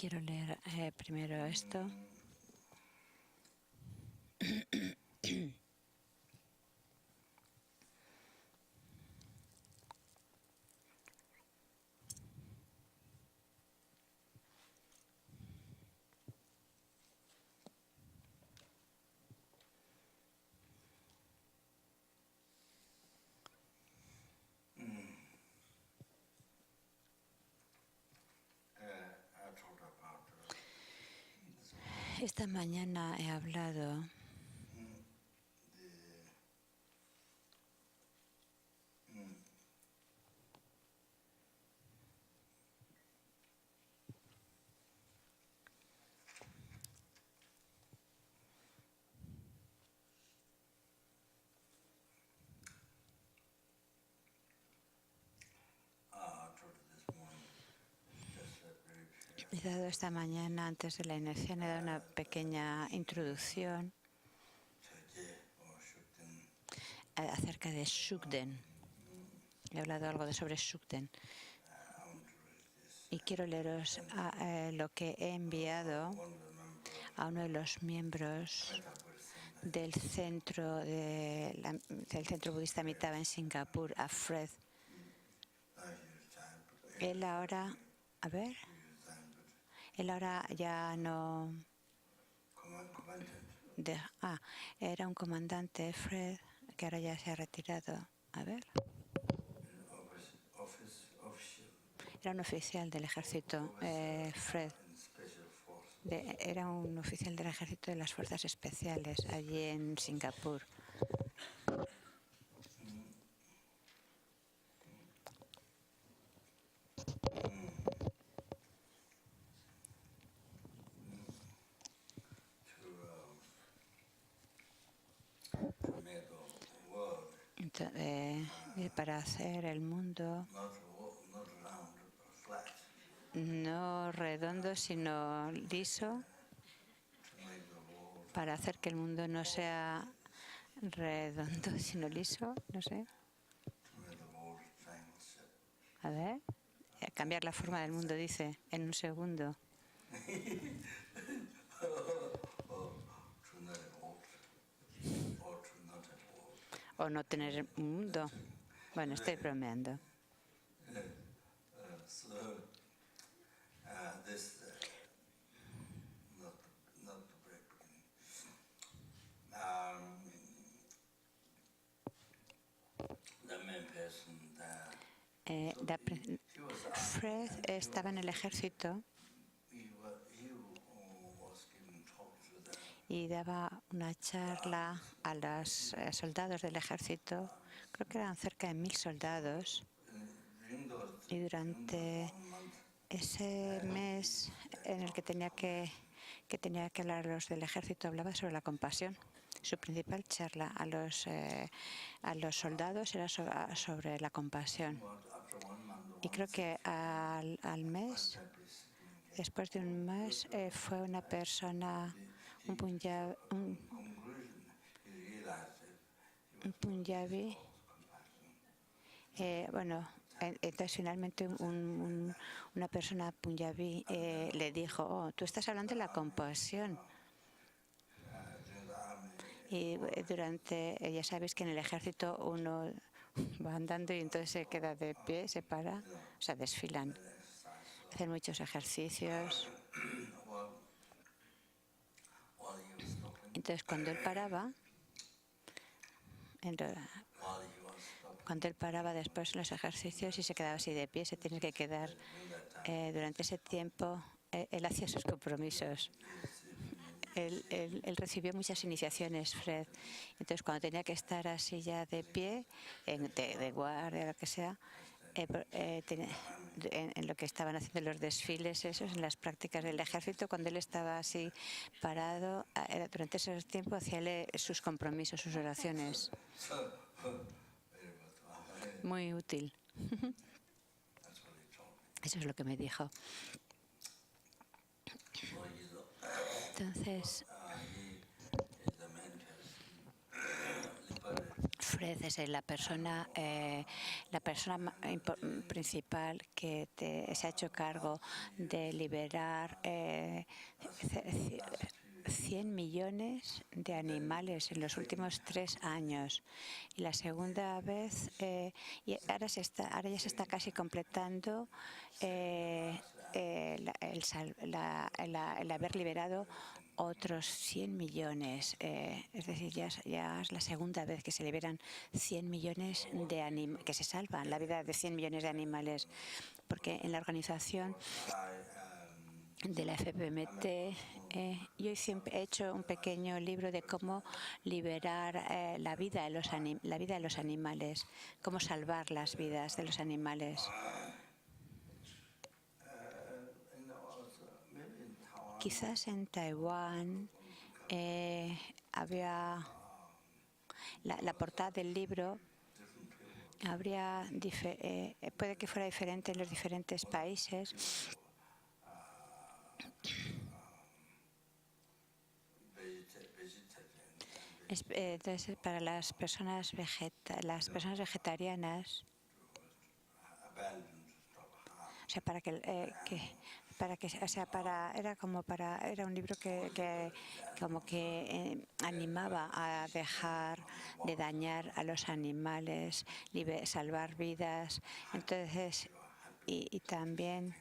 Quiero leer primero esto. Esta mañana he hablado he dado esta mañana, antes de la iniciación, he dado una pequeña introducción acerca de Shukden. He hablado algo sobre Shukden. Y quiero leeros lo que he enviado a uno de los miembros del centro budista Amitabha en Singapur, a Fred. Él ahora ya no... era un comandante, Fred, que ahora ya se ha retirado. Era un oficial del ejército, Fred. Era un oficial del ejército de las fuerzas especiales allí en Singapur. Entonces, para hacer el mundo no redondo sino liso, para hacer que el mundo no sea redondo sino liso, no sé. Cambiar la forma del mundo, dice, en un segundo. O no tener un mundo. Bueno, estoy bromeando. Fred estaba en el ejército y daba una charla a los soldados del ejército. Creo que eran cerca de 1000 soldados. Y durante ese mes en el que tenía que hablar a los del ejército, hablaba sobre la compasión. Su principal charla a los soldados era sobre la compasión. Y creo que al mes, después de un mes, fue una persona, un punjabi, entonces finalmente una persona punjabi le dijo: "Oh, tú estás hablando de la compasión". Y ya sabéis que en el ejército uno va andando y entonces se queda de pie, se para, o sea, desfilan, hacen muchos ejercicios. Entonces cuando él paraba después en los ejercicios y se quedaba así de pie, se tiene que quedar durante ese tiempo, él hacía sus compromisos. Él recibió muchas iniciaciones, Fred. Entonces, cuando tenía que estar así ya de pie, de guardia, lo que sea, en lo que estaban haciendo los desfiles, esos, en las prácticas del ejército, cuando él estaba así parado, durante ese tiempo hacía sus compromisos, sus oraciones. Muy útil. Eso es lo que me dijo. Entonces, Fred es la persona principal que se ha hecho cargo de liberar 100 millones de animales en los últimos 3 años. Y la segunda vez, y ahora ya se está casi completando el haber liberado otros 100 millones. Es decir, ya es la segunda vez que se liberan 100 millones que se salvan la vida de 100 millones de animales. Porque en la organización de la FPMT, yo siempre he hecho un pequeño libro de cómo liberar la vida de los animales, cómo salvar las vidas de los animales. Quizás en Taiwán había la portada del libro. Puede que fuera diferente en los diferentes países. Entonces, para las personas vegetarianas, o sea, era un libro que animaba a dejar de dañar a los animales, salvar vidas. Entonces, y también.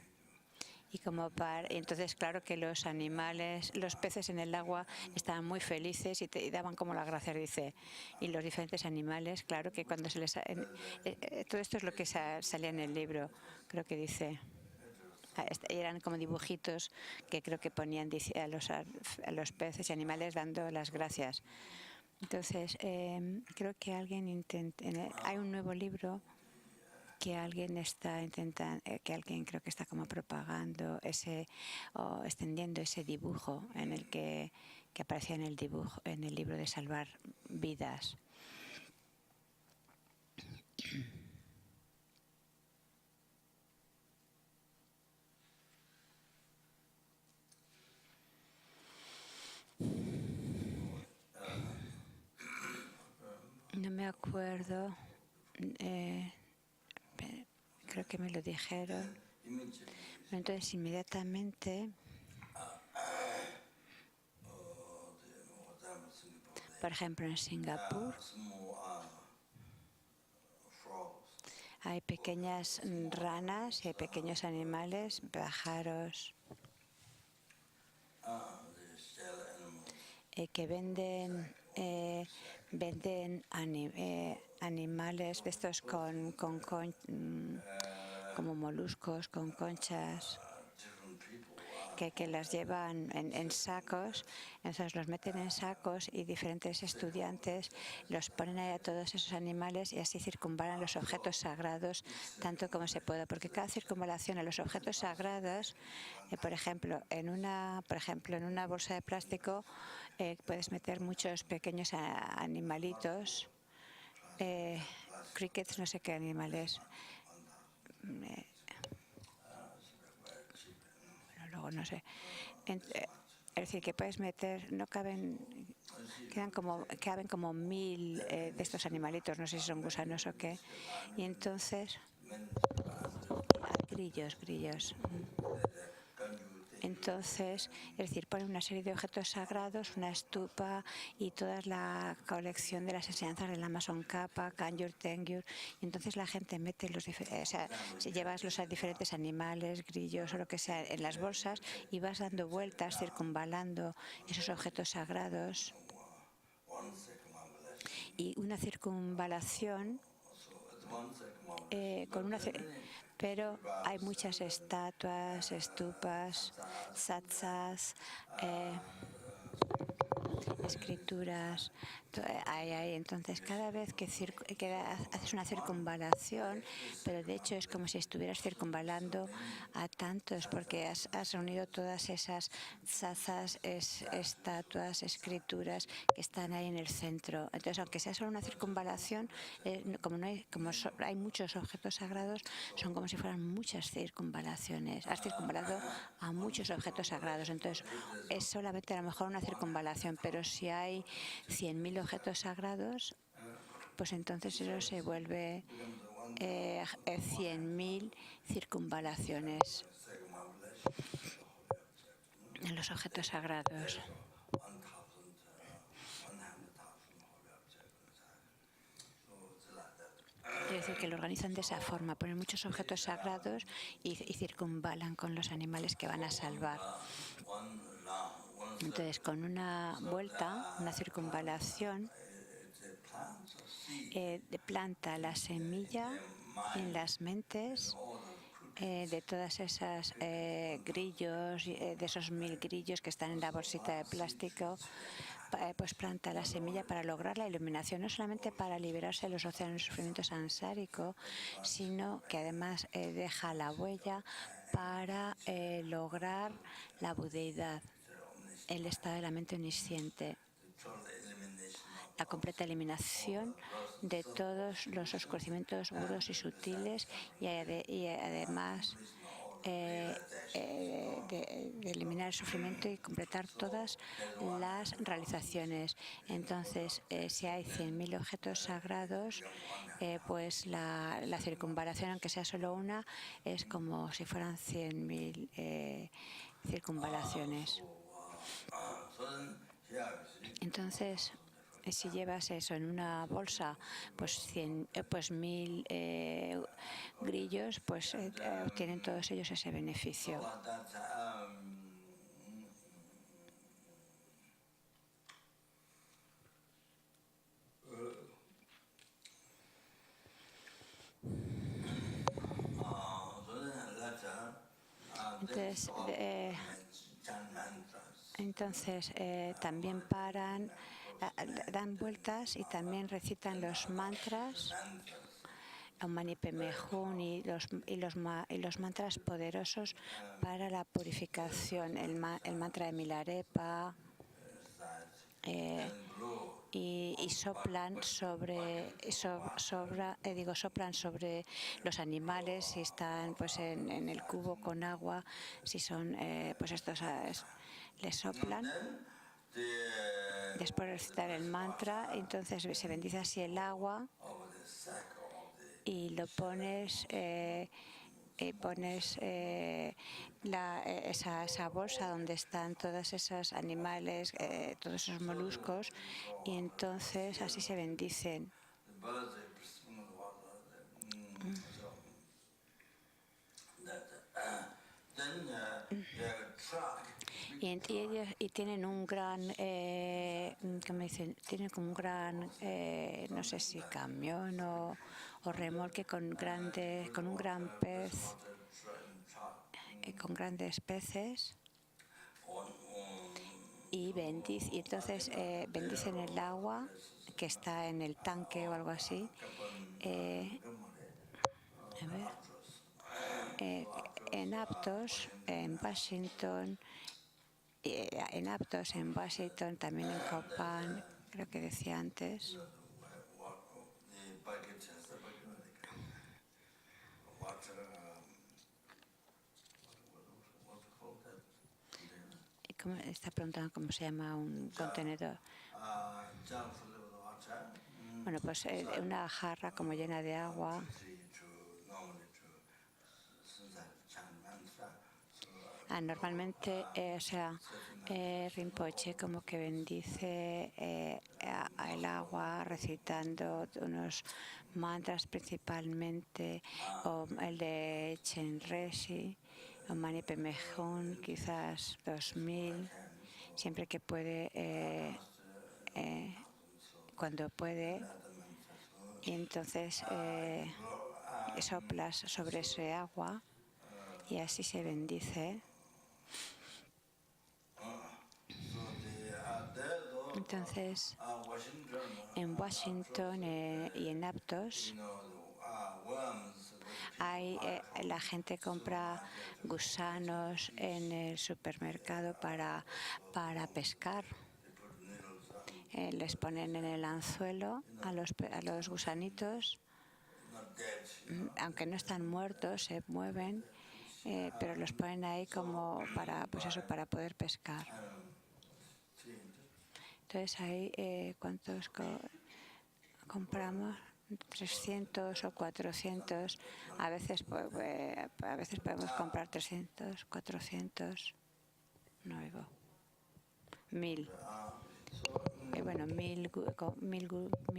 Entonces, claro que los animales, los peces en el agua estaban muy felices y daban como las gracias, dice. Y los diferentes animales, claro que cuando se les... todo esto es lo que salía en el libro, creo que dice. Eran como dibujitos que creo que ponían a los peces y animales dando las gracias. Entonces, creo que hay un nuevo libro que alguien está intentando, que alguien creo que está como propagando o extendiendo ese dibujo en el que aparecía en el libro de salvar vidas. No me acuerdo. Creo que me lo dijeron. Entonces, inmediatamente, por ejemplo, en Singapur, hay pequeñas ranas y hay pequeños animales, pájaros, que venden animales de estos como moluscos con conchas, que las llevan en sacos. Entonces los meten en sacos y diferentes estudiantes los ponen ahí a todos esos animales y así circunvalan los objetos sagrados tanto como se pueda. Porque cada circunvalación a los objetos sagrados, por ejemplo, en una bolsa de plástico puedes meter muchos pequeños animalitos, crickets, no sé qué animales. Luego no sé. Es decir, que puedes meter, no caben como 1000 de estos animalitos, no sé si son gusanos o qué. Y entonces, grillos. Entonces, es decir, ponen una serie de objetos sagrados, una estupa y toda la colección de las enseñanzas del Lama Tsongkhapa, Kangyur, Tengyur. Y entonces la gente mete si llevas los diferentes animales, grillos o lo que sea en las bolsas y vas dando vueltas, circunvalando esos objetos sagrados. Y una circunvalación pero hay muchas estatuas, estupas, satsas, escrituras. Entonces, cada vez que haces una circunvalación, pero de hecho es como si estuvieras circunvalando a tantos, porque has reunido todas esas satsas, estatuas, escrituras que están ahí en el centro. Entonces, aunque sea solo una circunvalación, como hay muchos objetos sagrados, son como si fueran muchas circunvalaciones. Has circunvalado a muchos objetos sagrados. Entonces, es solamente a lo mejor una circunvalación, pero si hay 100.000 objetos sagrados, pues entonces eso se vuelve 100.000 circunvalaciones en los objetos sagrados. Quiere decir que lo organizan de esa forma, ponen muchos objetos sagrados y circunvalan con los animales que van a salvar. Entonces, con una vuelta, una circunvalación, planta la semilla en las mentes de todas esas grillos, de esos 1000 grillos que están en la bolsita de plástico, pues planta la semilla para lograr la iluminación, no solamente para liberarse de los océanos de sufrimiento samsárico, sino que además deja la huella para lograr la budeidad, el estado de la mente omnisciente, la completa eliminación de todos los oscurecimientos burdos y sutiles y además de eliminar el sufrimiento y completar todas las realizaciones. Entonces, si hay 100.000 objetos sagrados, pues la circunvalación, aunque sea solo una, es como si fueran 100.000 circunvalaciones. Entonces, si llevas eso en una bolsa, pues 1000 grillos, pues obtienen todos ellos ese beneficio. Entonces también paran, dan vueltas y también recitan los mantras, Om Mani Padme Hum, y los mantras poderosos para la purificación, el mantra de Milarepa, y soplan soplan sobre los animales si están pues en el cubo con agua, si son pues estos les soplan después de recitar el mantra. Entonces se bendice así el agua y lo pones esa bolsa donde están todos esos animales, todos esos moluscos, y entonces así se bendicen. Y tienen un gran, ¿cómo dicen? Tienen como un gran, no sé si camión o remolque con un gran pez, con grandes peces, y entonces bendicen el agua que está en el tanque o algo así. En Aptos, en Washington, también en Copan, creo que decía antes. Está preguntando cómo se llama un contenedor. Bueno, pues una jarra como llena de agua. Normalmente, Rinpoche como que bendice el agua recitando unos mantras, principalmente el de Chenrezig, Om Mani Padme Hum, quizás 2000, siempre que puede, cuando puede. Y entonces soplas sobre ese agua y así se bendice. Entonces, en Washington y en Aptos, la gente compra gusanos en el supermercado para pescar. Les ponen en el anzuelo a los gusanitos, aunque no están muertos, se mueven, pero los ponen ahí como para poder pescar. Entonces ahí, compramos 300 o 400. A veces podemos comprar 300, 400. No oigo. 1000. Bueno, 1000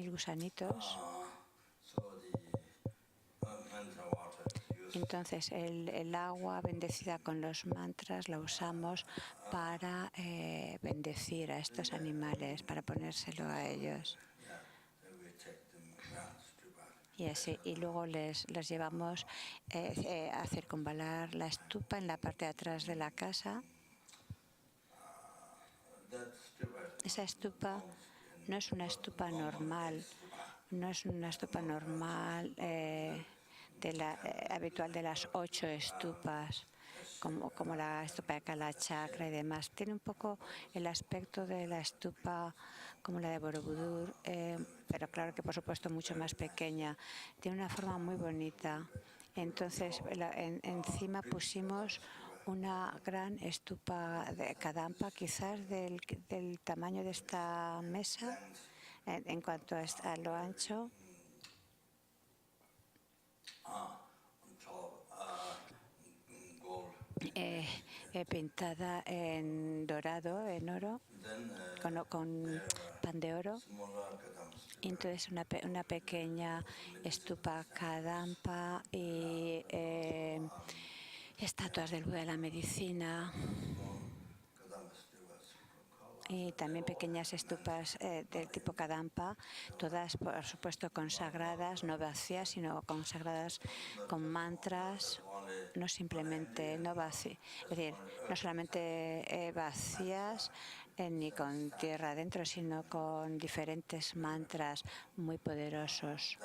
gusanitos. Entonces el agua bendecida con los mantras la usamos para bendecir a estos animales, para ponérselo a ellos. Y así, y luego les llevamos a circunvalar la estupa en la parte de atrás de la casa. Esa estupa no es una estupa normal, no es una estupa normal habitual de las 8 estupas, como la estupa de Kalachakra y demás. Tiene un poco el aspecto de la estupa como la de Borobudur, pero claro que por supuesto mucho más pequeña. Tiene una forma muy bonita. Entonces encima pusimos una gran estupa de Kadampa, quizás del tamaño de esta mesa, en cuanto a lo ancho. Pintada en dorado, en oro, con pan de oro. Entonces una pequeña estupa Kadampa y estatuas del Buda de la medicina. Y también pequeñas estupas del tipo Kadampa, todas por supuesto consagradas, no vacías, sino consagradas con mantras, no simplemente es decir, no solamente vacías ni con tierra adentro, sino con diferentes mantras muy poderosos,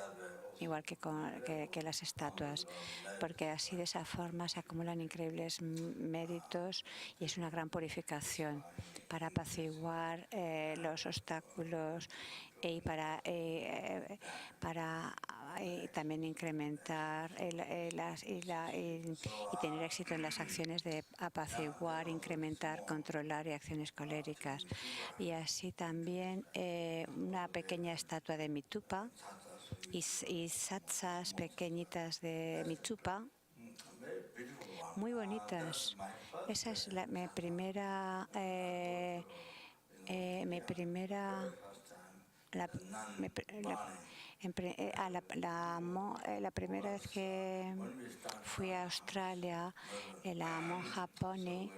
igual que las estatuas, porque así de esa forma se acumulan increíbles méritos y es una gran purificación para apaciguar los obstáculos y para también incrementar y tener éxito en las acciones de apaciguar, incrementar, controlar y acciones coléricas. Y así también una pequeña estatua de Mitupa y satsas pequeñitas de Mitupa, muy bonitas. Esa es mi primera la primera vez que fui a Australia, la monja Pony,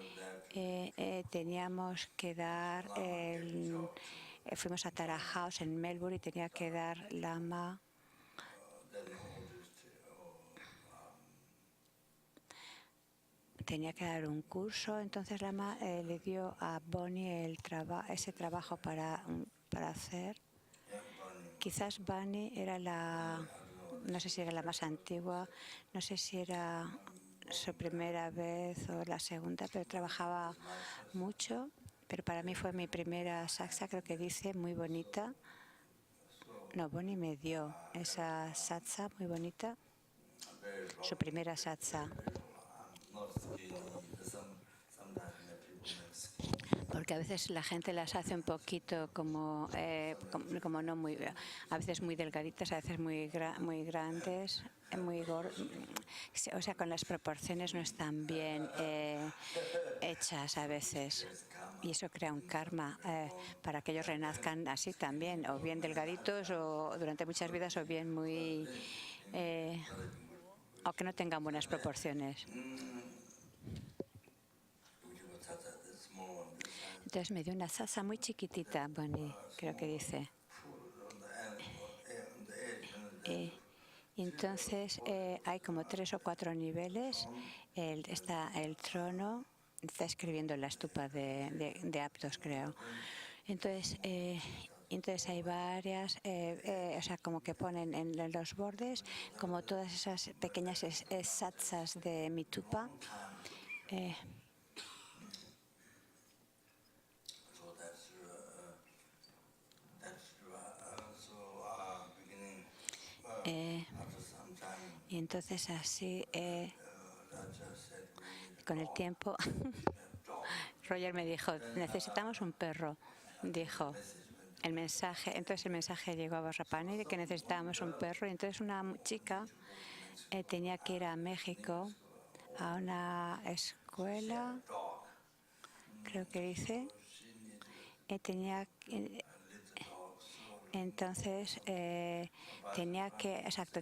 teníamos que dar fuimos a Tara House en Melbourne y tenía que dar lama. Tenía que dar un curso, entonces Lama le dio a Bonnie ese trabajo para hacer. Quizás Bonnie era no sé si era la más antigua, no sé si era su primera vez o la segunda, pero trabajaba mucho. Pero para mí fue mi primera saksa, creo que dice, muy bonita. No, Bonnie me dio esa satsa muy bonita, su primera satsa. Porque a veces la gente las hace un poquito como no muy, a veces muy delgaditas, a veces muy grandes, muy gordas, o sea, con las proporciones no están bien hechas a veces. Y eso crea un karma para que ellos renazcan así también, o bien delgaditos o durante muchas vidas, o bien muy o que no tengan buenas proporciones. Entonces me dio una salsa muy chiquitita, Bonnie, creo que dice. Entonces hay como 3 o 4 niveles. Está el trono, está escribiendo la estupa de Aptos, creo. Entonces hay varias, o sea, como que ponen en los bordes como todas esas pequeñas satsas de Mitupa. Y entonces así, con el tiempo, Roger me dijo, necesitamos un perro, dijo. Entonces el mensaje llegó a Borrapani de que necesitábamos un perro. Y entonces una chica tenía que ir a México a una escuela, creo que dice, entonces tenía que, exacto,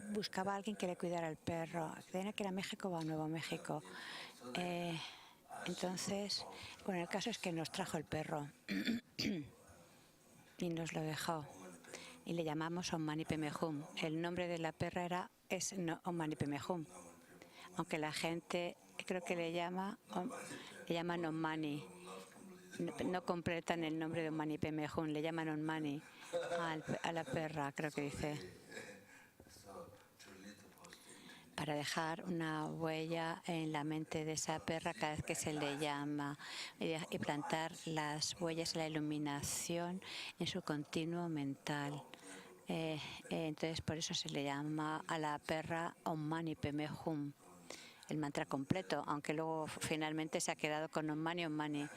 buscaba a alguien que le cuidara el perro. Tenía que ir a México o a Nuevo México. Entonces, bueno, el caso es que nos trajo el perro y nos lo dejó. Y le llamamos Ommani Pemehum. El nombre de la perra es Ommani Pemehum. Aunque la gente creo que le llaman Ommani. No completan el nombre de Ommani Pemehum, le llaman Ommani a la perra, creo que dice. Para dejar una huella en la mente de esa perra cada vez que se le llama y plantar las huellas de la iluminación en su continuo mental. Entonces por eso se le llama a la perra Ommani Pemehum, el mantra completo, aunque luego finalmente se ha quedado con Ommani Ommani.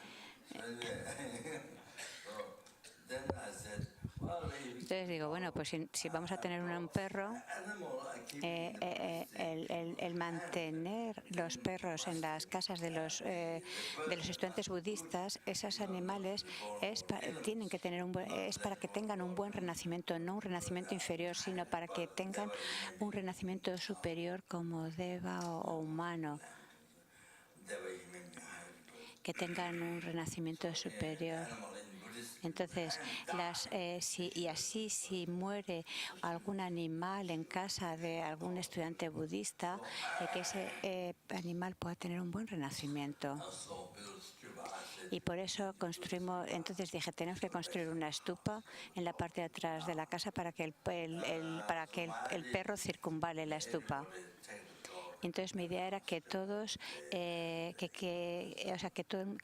Entonces digo, bueno, pues si vamos a tener un perro, el mantener los perros en las casas de los estudiantes budistas, esos animales tienen que tener es para que tengan un buen renacimiento, no un renacimiento inferior, sino para que tengan un renacimiento superior como deva o humano, que tengan un renacimiento superior. Entonces, si muere algún animal en casa de algún estudiante budista, que ese animal pueda tener un buen renacimiento. Y por eso entonces dije, tenemos que construir una estupa en la parte de atrás de la casa para que el perro circunvale la estupa. Entonces mi idea era que todos, que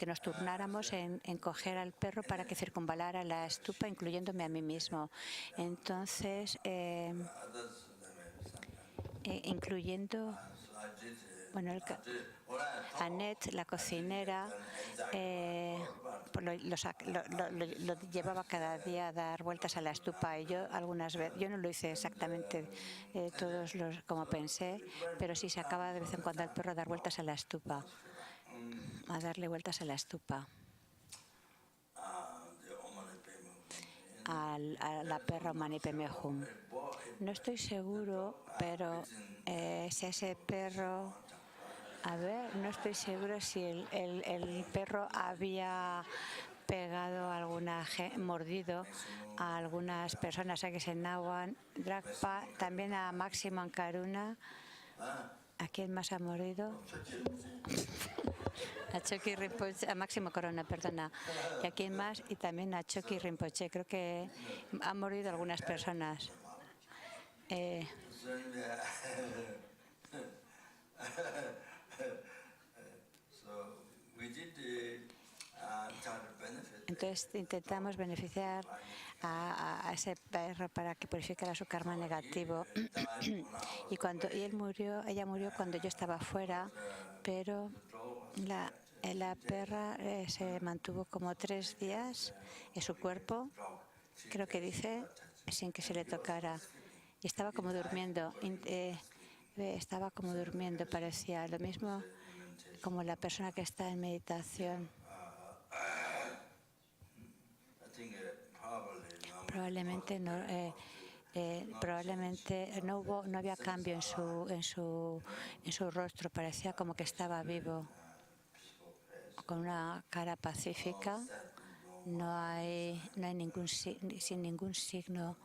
nos turnáramos en coger al perro para que circunvalara la estupa, incluyéndome a mí mismo. Entonces, incluyendo, bueno, Annette, la cocinera, lo llevaba cada día a dar vueltas a la estupa, y yo algunas veces, yo no lo hice exactamente como pensé, pero sí sacaba de vez en cuando al perro a dar vueltas a la estupa, a darle vueltas a la estupa a la perra Ommani Pemehum. No estoy seguro, pero si ese perro, no estoy seguro si el perro había pegado mordido a algunas personas, a que se Nawan, Dragpa, también a Máximo Ankaruna. ¿A quién más ha mordido? A Choki Rinpoche, a Máximo Corona, perdona. ¿Y a quién más? Y también a Choki Rinpoche. Creo que han mordido a algunas personas. Entonces intentamos beneficiar a ese perro para que purificara su karma negativo. Y ella murió cuando yo estaba fuera, pero la perra se mantuvo como 3 días en su cuerpo, creo que dice, sin que se le tocara. Y estaba como durmiendo. Parecía lo mismo como la persona que está en meditación. Probablemente no había cambio en su rostro, parecía como que estaba vivo, con una cara pacífica. No hay sin ningún signo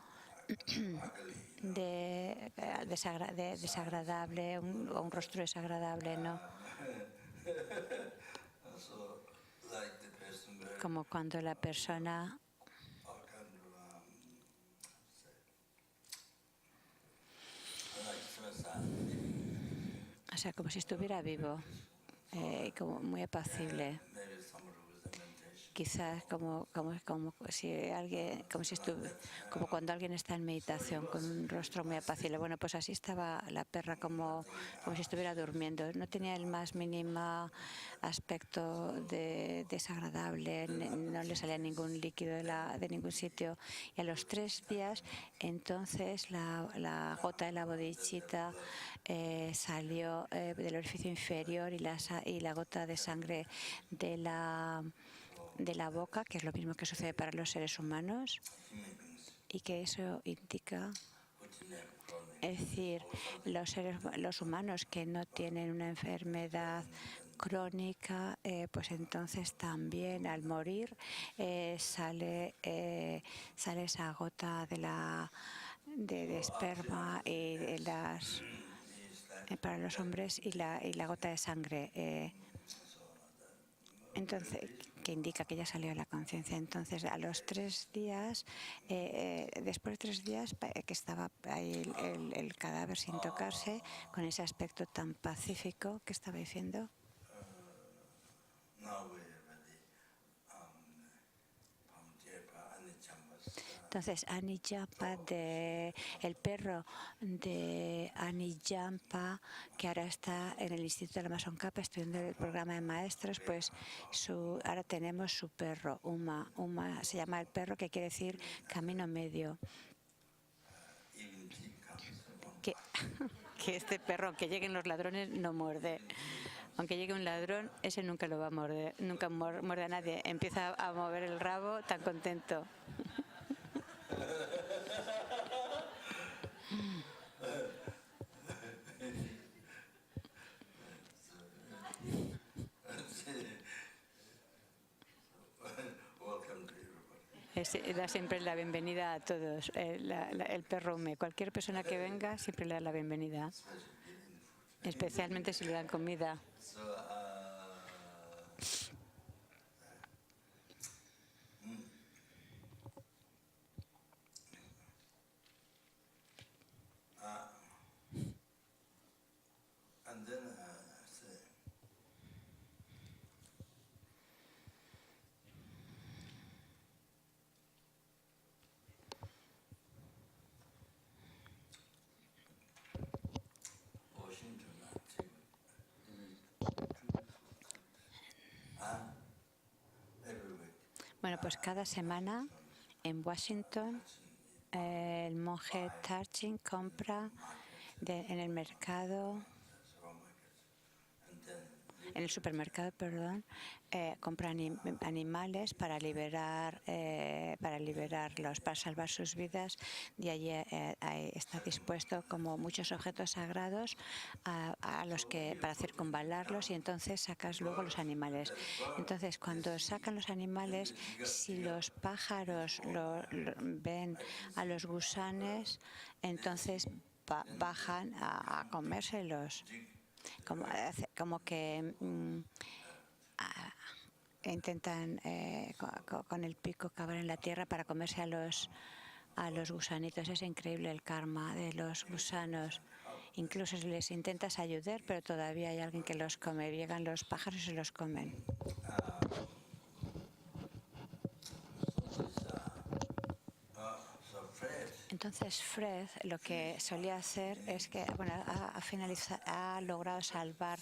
desagradable, un rostro desagradable, no. Como cuando la persona como si estuviera vivo, como muy apacible. quizás como si alguien, como cuando alguien está en meditación con un rostro muy apacible. Bueno, pues así estaba la perra, como si estuviera durmiendo. No tenía el más mínimo aspecto desagradable, no le salía ningún líquido de ningún sitio. Y a los 3 días, entonces la gota de la bodichita salió del orificio inferior y la gota de sangre de la boca, que es lo mismo que sucede para los seres humanos, y que eso indica, es decir, los humanos que no tienen una enfermedad crónica, pues entonces también al morir sale esa gota de esperma y para los hombres y la gota de sangre. Entonces, que indica que ya salió la conciencia. Entonces, a los 3 días, después de 3 días, que estaba ahí el cadáver sin tocarse, con ese aspecto tan pacífico que estaba diciendo. Entonces, Anijampa, el perro de Anijampa, que ahora está en el Instituto de la Masonkapa estudiando el programa de maestros, pues ahora tenemos su perro, Uma. Uma se llama el perro, que quiere decir camino medio. Que este perro, aunque lleguen los ladrones, no muerde. Aunque llegue un ladrón, ese nunca lo va a morder, nunca muerde a nadie. Empieza a mover el rabo tan contento. Da siempre la bienvenida a todos, el perro Ume. Cualquier persona que venga siempre le da la bienvenida, especialmente si le dan comida. Bueno, pues cada semana en Washington el monje Tarchin compra en el mercado, en el supermercado, compra animales para liberarlos, para salvar sus vidas. Y allí está dispuesto como muchos objetos sagrados para circunvalarlos, y entonces sacas luego los animales. Entonces, cuando sacan los animales, si los pájaros ven a los gusanes, entonces bajan a comérselos. Como que intentan con el pico cavar en la tierra para comerse a los gusanitos. Es increíble el karma de los gusanos. Incluso les intentas ayudar, pero todavía hay alguien que los come. Llegan los pájaros y se los comen. Entonces Fred lo que solía hacer es que ha logrado salvar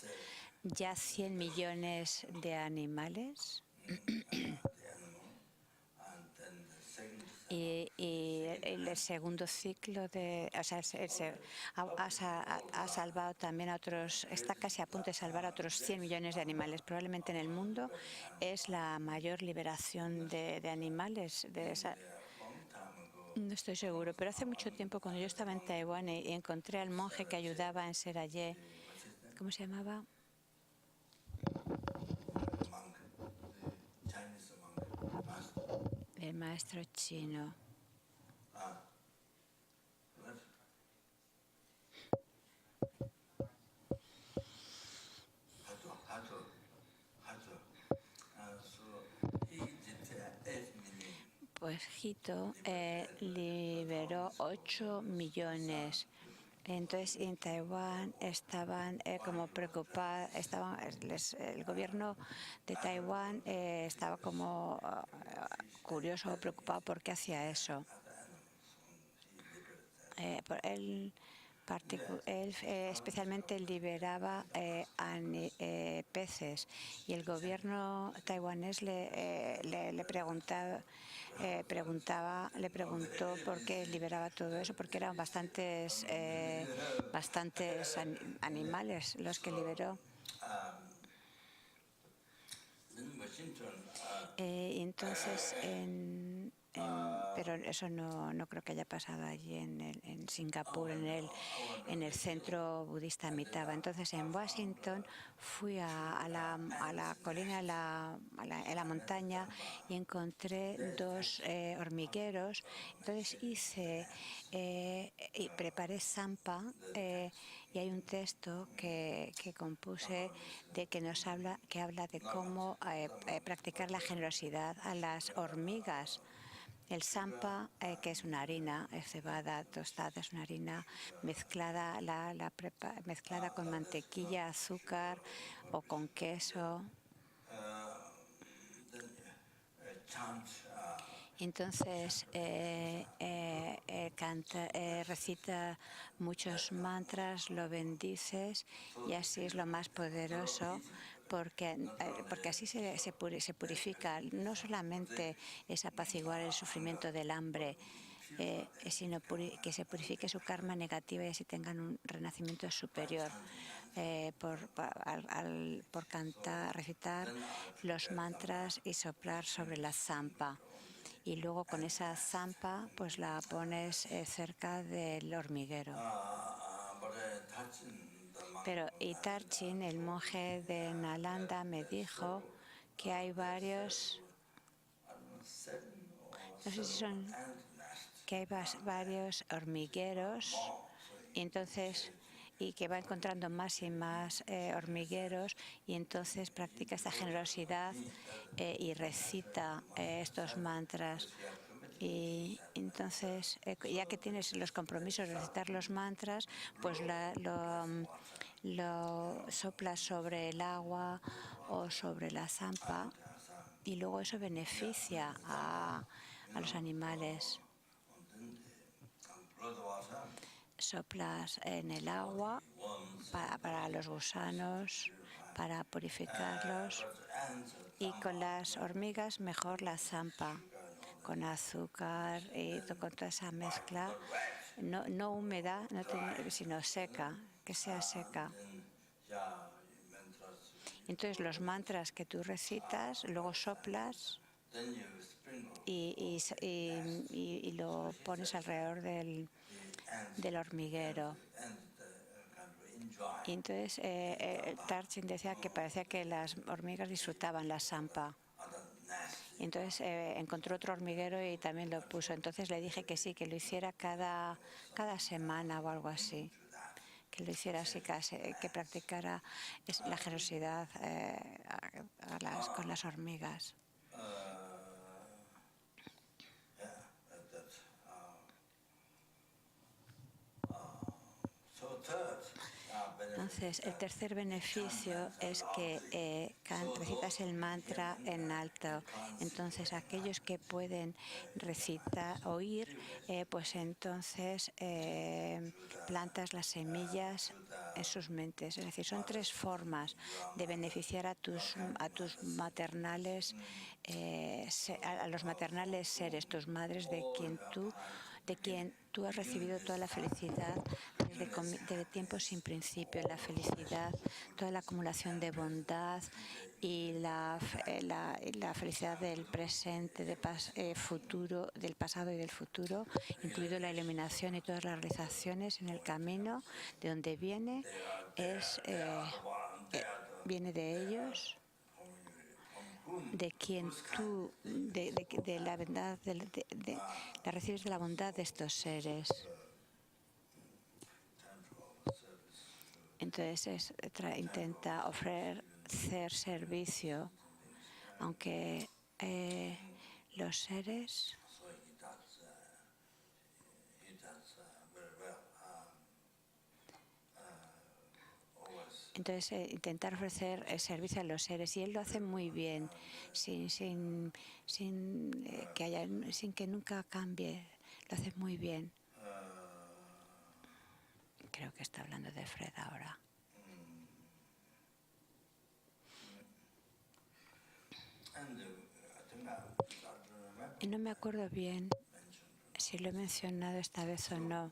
ya 100 millones de animales. Y el segundo ciclo ha salvado también a otros, está casi a punto de salvar a otros 100 millones de animales. Probablemente en el mundo es la mayor liberación de animales. No estoy seguro, pero hace mucho tiempo, cuando yo estaba en Taiwán y encontré al monje que ayudaba en Serayé, ¿cómo se llamaba? El maestro chino. Pues Hito liberó 8 millones Entonces, en Taiwán estaban como preocupados, el gobierno de Taiwán estaba como curioso o preocupado por qué hacía eso. Él especialmente liberaba peces y el gobierno taiwanés le preguntó por qué liberaba todo eso, porque eran bastantes animales los que liberó. Entonces, pero eso no creo que haya pasado allí en Singapur, en el centro budista Amitabha. Entonces, en Washington fui a la colina, en la montaña, y encontré 2 hormigueros. Entonces y preparé sampa, y hay un texto que compuse que habla de cómo practicar la generosidad a las hormigas. El sampa, que es una harina cebada tostada, es una harina mezclada, mezclada con mantequilla, azúcar o con queso. Entonces recita muchos mantras, lo bendices, y así es lo más poderoso, porque así se purifica. No solamente es apaciguar el sufrimiento del hambre, sino que se purifique su karma negativa y así tengan un renacimiento superior por cantar, recitar los mantras y soplar sobre la zampa. Y luego con esa zampa pues la pones cerca del hormiguero. Pero Itarchin, el monje de Nalanda, me dijo que hay varios, no sé si son, que hay varios hormigueros, y que va encontrando más y más hormigueros, y entonces practica esta generosidad y recita estos mantras. Y entonces, ya que tienes los compromisos de recitar los mantras, pues lo soplas sobre el agua o sobre la zampa, y luego eso beneficia a los animales. Soplas en el agua para los gusanos, para purificarlos, y con las hormigas mejor la zampa, con azúcar y con toda esa mezcla, no húmeda, sino seca, que sea seca. Entonces los mantras que tú recitas, luego soplas y lo pones alrededor del hormiguero. Y entonces Tarchin decía que parecía que las hormigas disfrutaban la sampa. Y entonces encontró otro hormiguero y también lo puso. Entonces le dije que sí, que lo hiciera cada semana o algo así. Que lo hiciera así, que practicara la generosidad con las hormigas. Entonces, el tercer beneficio es que recitas el mantra en alto. Entonces, aquellos que pueden oír, pues entonces plantas las semillas en sus mentes. Es decir, son 3 formas de beneficiar a tus maternales, a los maternales seres, tus madres, de quien tú has recibido toda la felicidad desde tiempos sin principio, la felicidad, toda la acumulación de bondad y la felicidad del presente, futuro, del pasado y del futuro, incluido la iluminación y todas las realizaciones en el camino de donde viene, viene de ellos, de quien tú, de la bondad, la recibes de la bondad de estos seres. Entonces intenta ofrecer servicio, aunque los seres Entonces, intentar ofrecer el servicio a los seres, y él lo hace muy bien, sin que nunca cambie. Lo hace muy bien. Creo que está hablando de Fred ahora. Y no me acuerdo bien si lo he mencionado esta vez o no,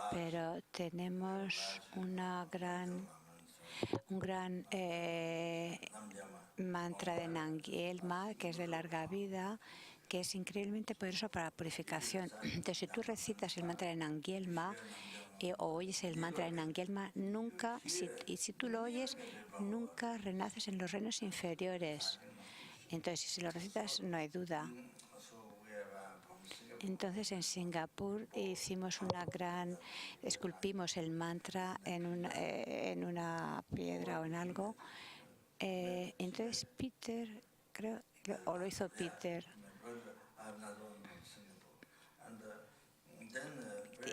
pero tenemos un gran mantra de Nangyelma, que es de larga vida, que es increíblemente poderoso para la purificación. Entonces, si tú recitas el mantra de Nangyelma o oyes el mantra de Nangyelma, si tú lo oyes, nunca renaces en los reinos inferiores. Entonces, si lo recitas, no hay duda. Entonces, en Singapur esculpimos el mantra en una piedra o en algo. Entonces, Peter, creo, o lo hizo Peter,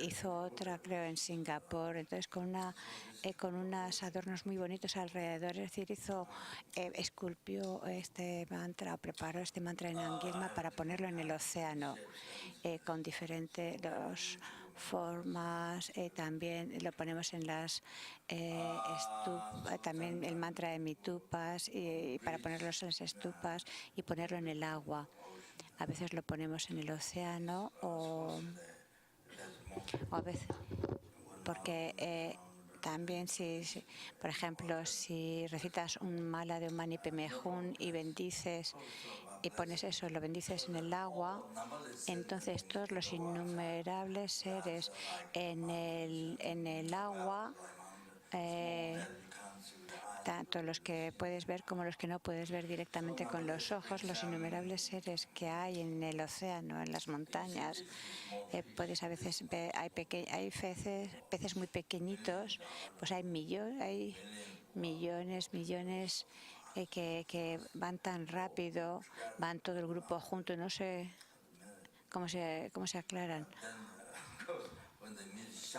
hizo otra, creo, en Singapur, entonces con unos adornos muy bonitos alrededor, es decir, esculpió este mantra, o preparó este mantra en Nangyelma para ponerlo en el océano, con diferentes formas. También lo ponemos en las también el mantra de Mitupas, para ponerlos en las estupas y ponerlo en el agua. A veces lo ponemos en el océano o a veces, porque también por ejemplo, si recitas un mala de un Mani Padme Hum y bendices y pones eso, lo bendices en el agua, entonces todos los innumerables seres en el agua, tanto los que puedes ver como los que no puedes ver directamente con los ojos, los innumerables seres que hay en el océano, en las montañas. Puedes a veces ver, hay peces muy pequeñitos, pues hay millones que van tan rápido, van todo el grupo junto, no sé cómo se aclaran.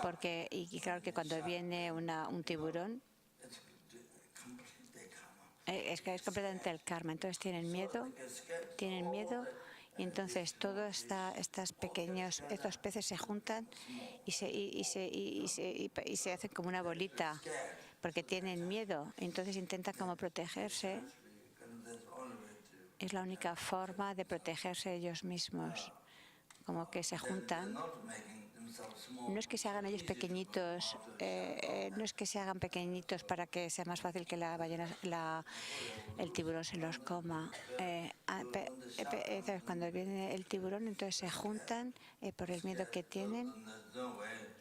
Porque, y claro que cuando viene un tiburón, es completamente el karma. Entonces tienen miedo, y entonces todos estos peces se juntan y se hacen como una bolita porque tienen miedo. Entonces intentan como protegerse. Es la única forma de protegerse ellos mismos, como que se juntan. No es que se hagan ellos pequeñitos, no es que se hagan pequeñitos para que sea más fácil que el tiburón se los coma. Cuando viene el tiburón, entonces se juntan por el miedo que tienen,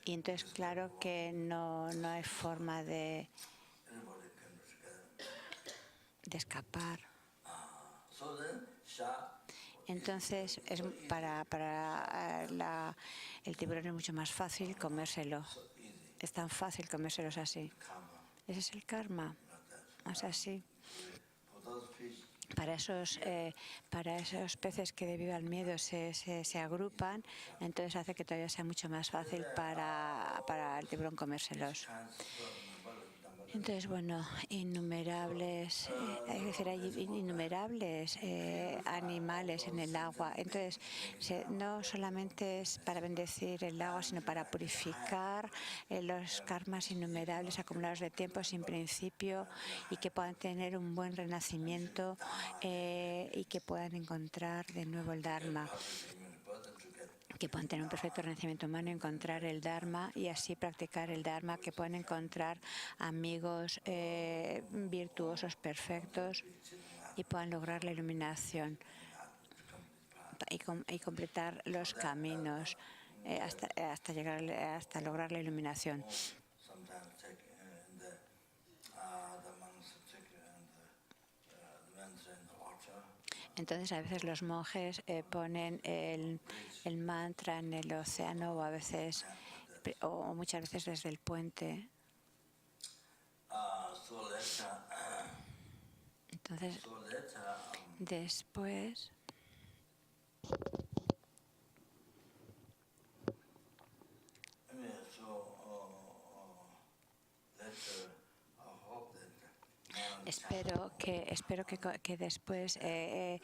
y entonces claro que no hay forma de escapar. Entonces, el tiburón es mucho más fácil comérselo. Es tan fácil comérselos así. Ese es el karma. Es así. Para esos peces que debido al miedo se agrupan, entonces hace que todavía sea mucho más fácil para el tiburón comérselos. Entonces, bueno, hay innumerables animales en el agua. Entonces, no solamente es para bendecir el agua, sino para purificar los karmas innumerables acumulados de tiempo sin principio, y que puedan tener un buen renacimiento, y que puedan encontrar de nuevo el Dharma. Que puedan tener un perfecto renacimiento humano, encontrar el Dharma y así practicar el Dharma, que puedan encontrar amigos virtuosos perfectos y puedan lograr la iluminación y completar los caminos hasta lograr la iluminación. Entonces, a veces los monjes ponen el mantra en el océano, o muchas veces desde el puente. Entonces, después Espero que después que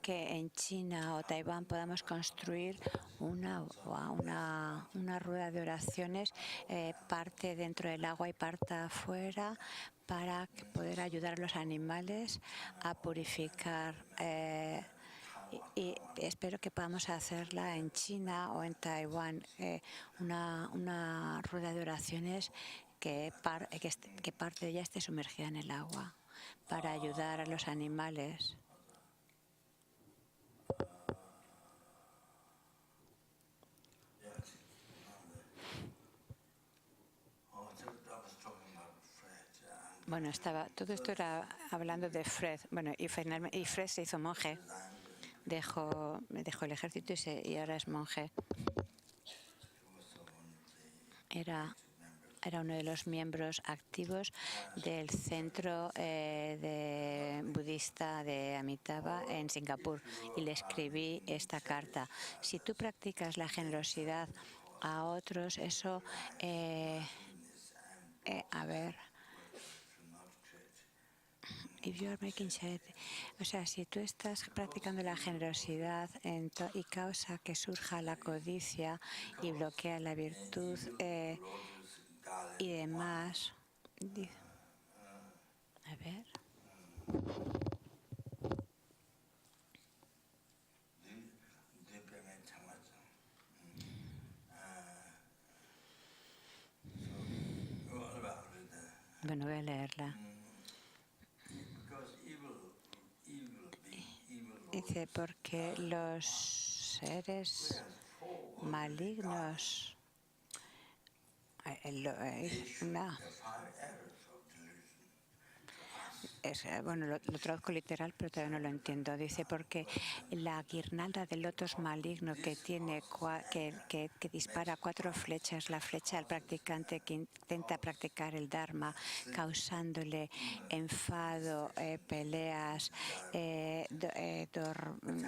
en China o Taiwán podamos construir una rueda de oraciones, parte dentro del agua y parte afuera, para poder ayudar a los animales a purificar. Y espero que podamos hacerla en China o en Taiwán, una rueda de oraciones que parte de ella esté sumergida en el agua para ayudar a los animales. Bueno, todo esto era hablando de Fred. Bueno, y Fred se hizo monje. Dejó el ejército y ahora es monje. Era uno de los miembros activos del centro budista de Amitabha en Singapur, y le escribí esta carta. Si tú practicas la generosidad a otros, eso, a ver, if you are making charity, o sea, si tú estás practicando la generosidad y causa que surja la codicia y bloquea la virtud y demás, a ver. Bueno, voy a leerla. Dice, porque los seres malignos, bueno, lo traduzco literal, pero todavía no lo entiendo. Dice, porque la guirnalda del lotus maligno que dispara 4 flechas, la flecha al practicante que intenta practicar el Dharma, causándole enfado, peleas,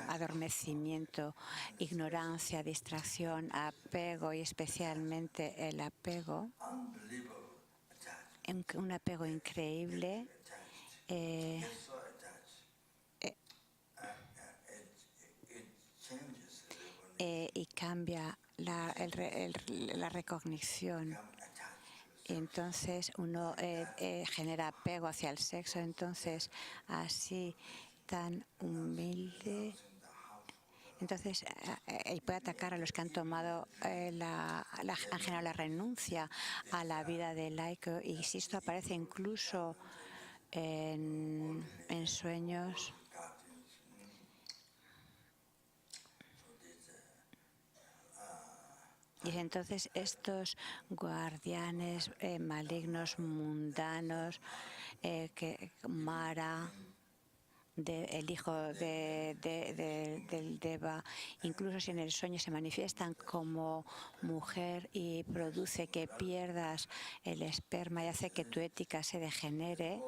adormecimiento, ignorancia, distracción, apego, y especialmente el apego, un apego increíble. Y cambia la recognición. Entonces uno genera apego hacia el sexo. Entonces, así tan humilde, entonces él puede atacar a los que han tomado han generado la renuncia a la vida de laico. Y si esto aparece incluso en sueños, y entonces estos guardianes malignos, mundanos, que Mara, el hijo del Deva, incluso si en el sueño se manifiestan como mujer y produce que pierdas el esperma y hace que tu ética se degenere,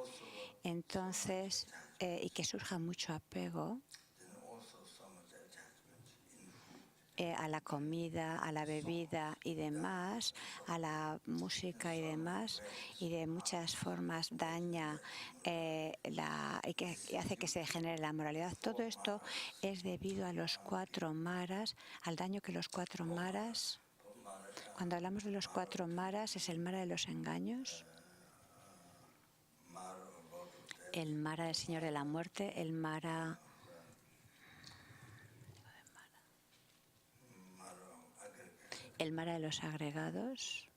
entonces, y que surja mucho apego a la comida, a la bebida y demás, a la música y demás, y de muchas formas daña y hace que se degenere la moralidad. Todo esto es debido a los 4 maras, al daño que los 4 maras. Cuando hablamos de los 4 maras, es el mara de los engaños, el mara del Señor de la Muerte, el mara de los agregados,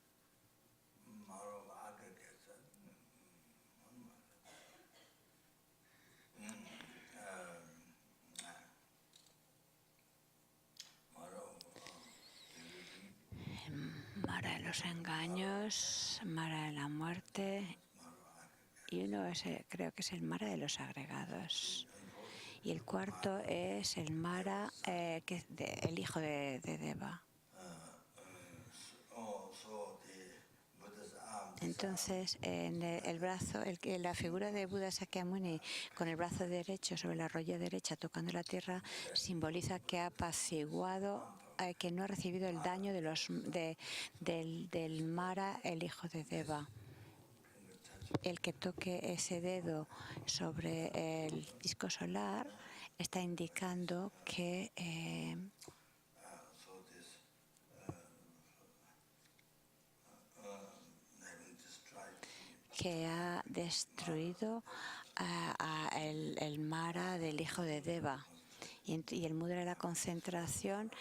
mara de los engaños, mara de la muerte, y uno creo que es el mara de los agregados. Y el cuarto es el mara, el hijo de Deva. Entonces, en el brazo, la figura de Buda Sakyamuni con el brazo derecho sobre la rodilla derecha tocando la tierra simboliza que ha apaciguado, que no ha recibido el daño del Mara, el hijo de Deva. el que toque ese dedo sobre el disco solar está indicando que ha destruido el Mara del hijo de Deva. Y el mudra de la concentración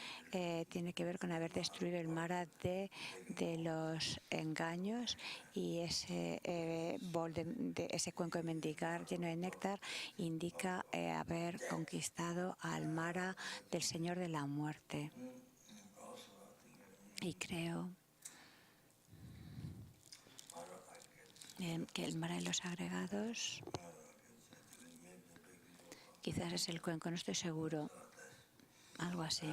tiene que ver con haber destruido el Mara de los engaños, y ese bol ese cuenco de mendigar lleno de néctar indica haber conquistado al Mara del Señor de la Muerte. Y creo que el Mara de los agregados quizás es el cuenco, no estoy seguro, algo así.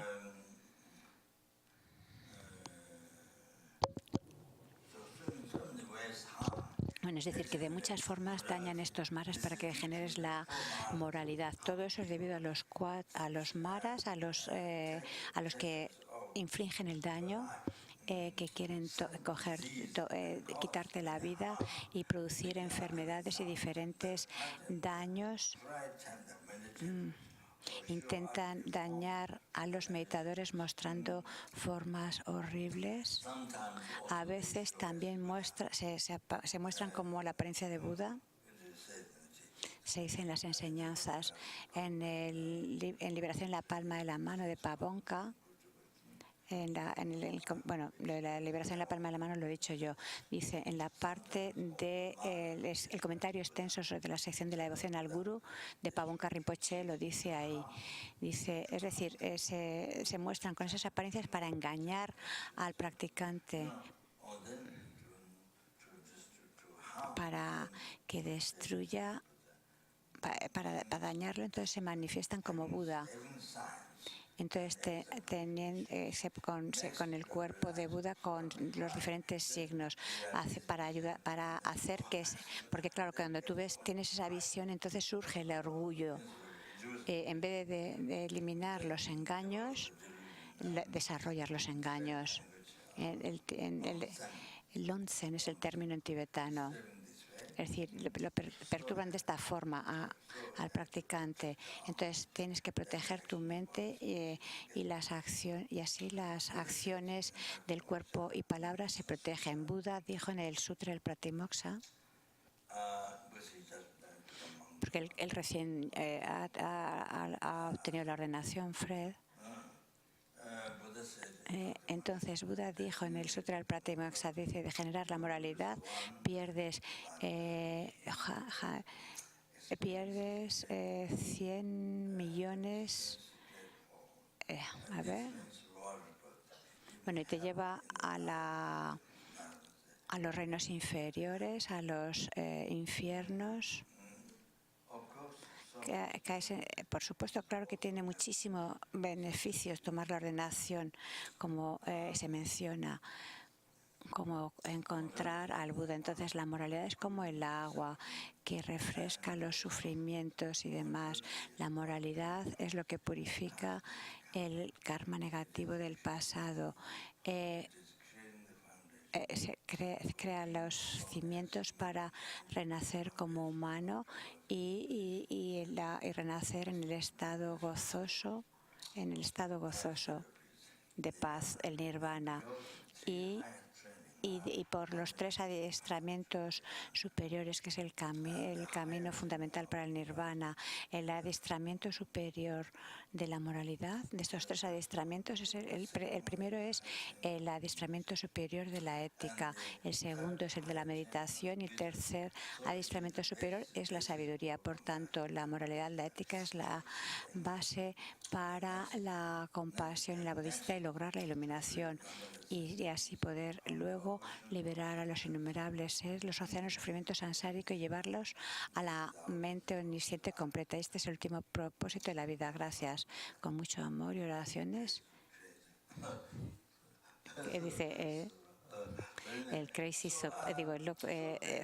Bueno, es decir, que de muchas formas dañan estos maras para que generes la moralidad. Todo eso es debido a los maras, a los que infringen el daño, que quieren quitarte la vida y producir enfermedades y diferentes daños. Intentan dañar a los meditadores mostrando formas horribles. A veces también se muestran como la apariencia de Buda. Se dice en las enseñanzas, en Liberación en la palma de la mano de Pabonka. Bueno, la liberación en la palma de la mano lo he dicho yo. Dice en la parte el comentario extenso de la sección de la devoción al Guru de Pabonka Rinpoche, lo dice ahí. Dice, es decir, se muestran con esas apariencias para engañar al practicante, para que destruya, para dañarlo. Entonces se manifiestan como Buda. Entonces, con el cuerpo de Buda, con los diferentes signos, para hacer porque claro, cuando tú tienes esa visión, entonces surge el orgullo. En vez de eliminar los engaños, desarrollar los engaños. El Lonsen es el término en tibetano. Es decir, lo perturban de esta forma al practicante. Entonces tienes que proteger tu mente y así las acciones del cuerpo y palabras se protegen. Buda dijo en el Sutra del Pratimoksha, porque él recién ha obtenido la ordenación, Fred. Entonces Buda dijo en el Sutra del Pratimoksha, dice, de generar la moralidad pierdes 100 millones, bueno, y te lleva a los reinos inferiores, a los infiernos. Por supuesto, claro que tiene muchísimos beneficios tomar la ordenación, como se menciona, como encontrar al Buda. Entonces la moralidad es como el agua que refresca los sufrimientos y demás. La moralidad es lo que purifica el karma negativo del pasado. Se crea los cimientos para renacer como humano y renacer en el estado gozoso, de paz, el nirvana. Y por los 3 adiestramientos superiores, que es el camino fundamental para el nirvana, el adiestramiento superior de la moralidad, de estos 3 adiestramientos, el primero es el adiestramiento superior de la ética, el segundo es el de la meditación y el tercer adiestramiento superior es la sabiduría. Por tanto, la moralidad, la ética es la base para la compasión y la bodhisattva y lograr la iluminación, y así poder luego liberar a los innumerables seres, los océanos de sufrimiento sansárico, y llevarlos a la mente omnisciente completa. Este es el último propósito de la vida. Gracias. Con mucho amor y oraciones. Dice el crazy Zopa, el loco,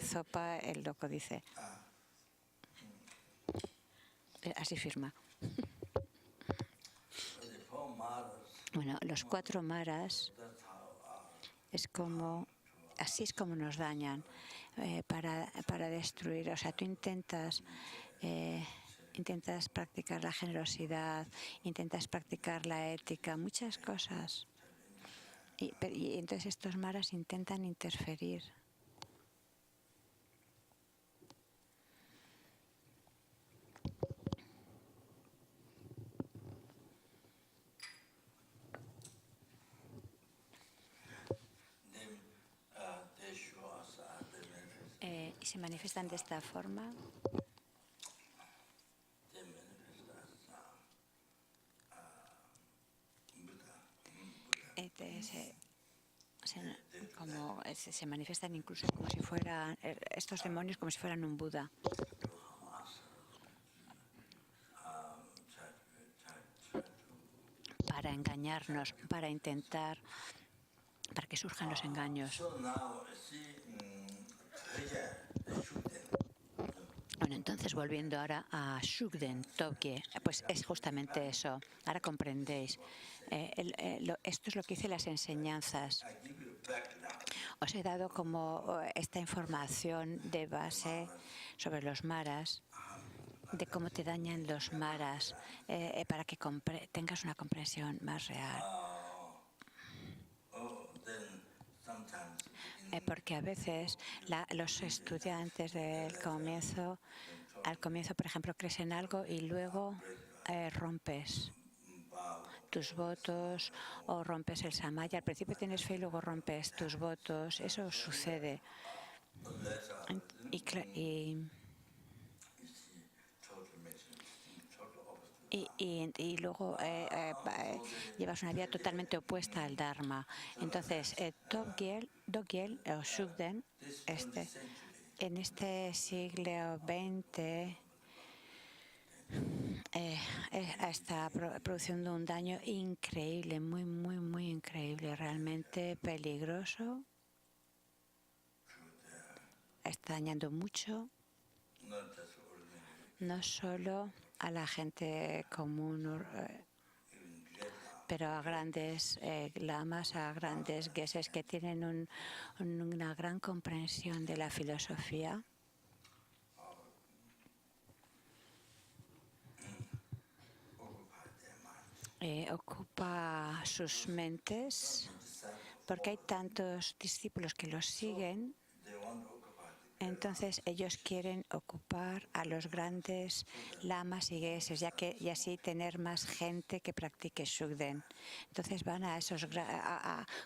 Zopa, el loco, dice. Así firma. Bueno, los 4 maras es como así es como nos dañan para destruir. O sea, tú intentas practicar la generosidad, intentas practicar la ética, muchas cosas. Y entonces estos maras intentan interferir. Y se manifiestan de esta forma. Se manifiestan incluso como si fueran estos demonios, como si fueran un Buda. Para engañarnos, para que surjan los engaños. Bueno, entonces volviendo ahora a Shugden, Tokye, pues es justamente eso. Ahora comprendéis. Esto es lo que hice las enseñanzas. Os he dado como esta información de base sobre los maras, de cómo te dañan los maras, para que tengas una comprensión más real. Porque a veces los estudiantes al comienzo, por ejemplo, crees en algo y luego rompes tus votos o rompes el samaya. Al principio tienes fe y luego rompes tus votos. Eso sucede. Y luego llevas una vida totalmente opuesta al Dharma. Entonces, Dokgyel o Shugden, en este siglo XX, está produciendo un daño increíble, muy, muy, muy increíble, realmente peligroso. Está dañando mucho, no solo a la gente común, pero a grandes lamas, a grandes geses que tienen una gran comprensión de la filosofía. Ocupa sus mentes porque hay tantos discípulos que los siguen. Entonces ellos quieren ocupar a los grandes lamas y geses, y así tener más gente que practique Shugden. Entonces van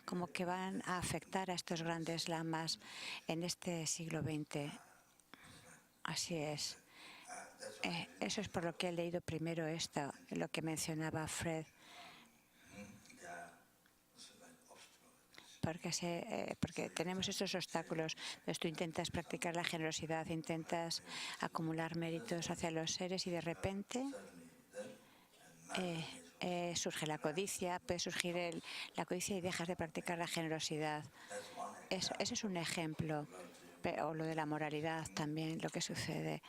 como que van a afectar a estos grandes lamas en este siglo XX. Así es. Eso es por lo que he leído primero esto, lo que mencionaba Fred. Porque tenemos estos obstáculos. Entonces tú intentas practicar la generosidad, intentas acumular méritos hacia los seres y de repente surge la codicia, puede surgir la codicia y dejas de practicar la generosidad. Ese es un ejemplo. O lo de la moralidad también, lo que sucede.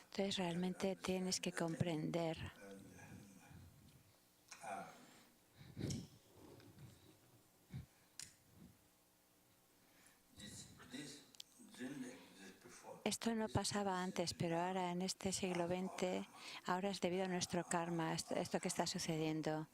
Entonces realmente tienes que comprender esto no pasaba antes, pero ahora en este siglo XX, ahora es debido a nuestro karma, esto que está sucediendo.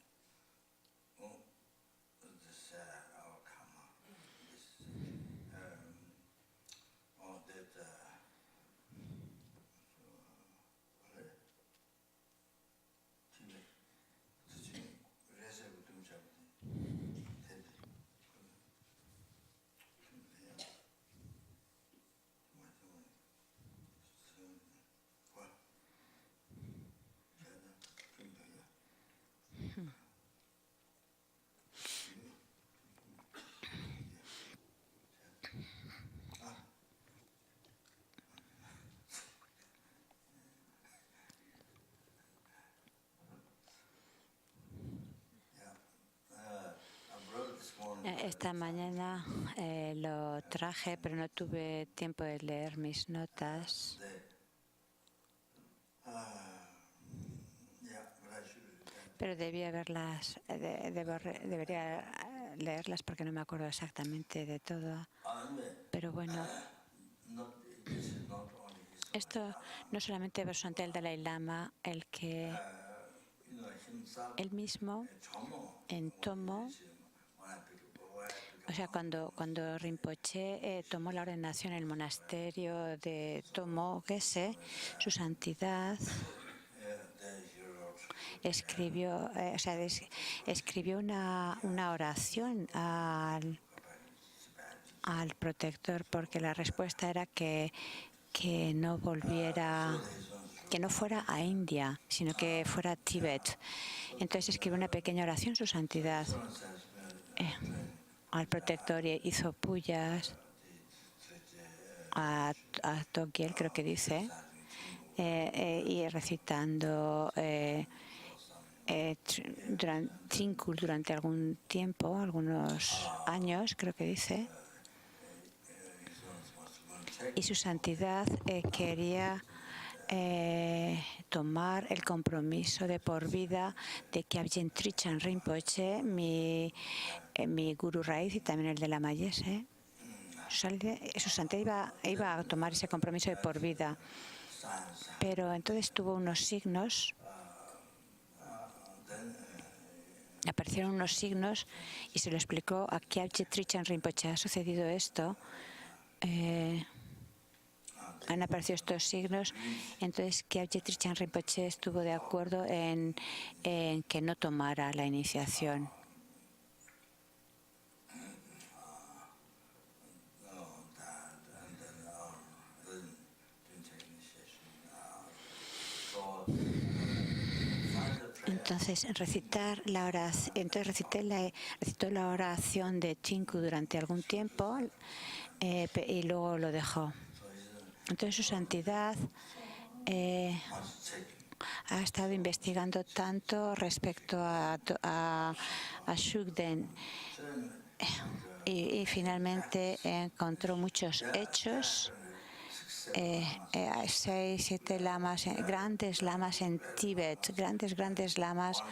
Esta mañana lo traje, pero no tuve tiempo de leer mis notas. Pero debía verlas, debería leerlas porque no me acuerdo exactamente de todo. Pero bueno, esto no solamente verso ante el Dalai Lama, el que él mismo en Tomo, o sea, cuando Rinpoche tomó la ordenación en el monasterio de Tomo Gese, su santidad escribió, escribió una oración al protector, porque la respuesta era que no volviera, que no fuera a India, sino que fuera a Tíbet. Entonces escribió una pequeña oración, su santidad, al protector, y hizo puyas a Tokiel, creo que dice, y recitando Trinkul durante algún tiempo, algunos años, creo que dice. Y su santidad quería tomar el compromiso de por vida de que Abjen Trichan Rinpoche, mi gurú raíz y también el de la Mayese, su santidad iba a tomar ese compromiso de por vida. Pero entonces tuvo unos signos, aparecieron unos signos y se lo explicó a Kyabje Trichan Rinpoche. Ha sucedido esto. Han aparecido estos signos, entonces Kyabje Trichan Rinpoche estuvo de acuerdo en que no tomara la iniciación. Entonces recitó la oración de Chinku durante algún tiempo y luego lo dejó. Entonces su santidad ha estado investigando tanto respecto a Shugden y finalmente encontró muchos hechos. 6, 7 lamas, grandes lamas en Tíbet, grandes lamas,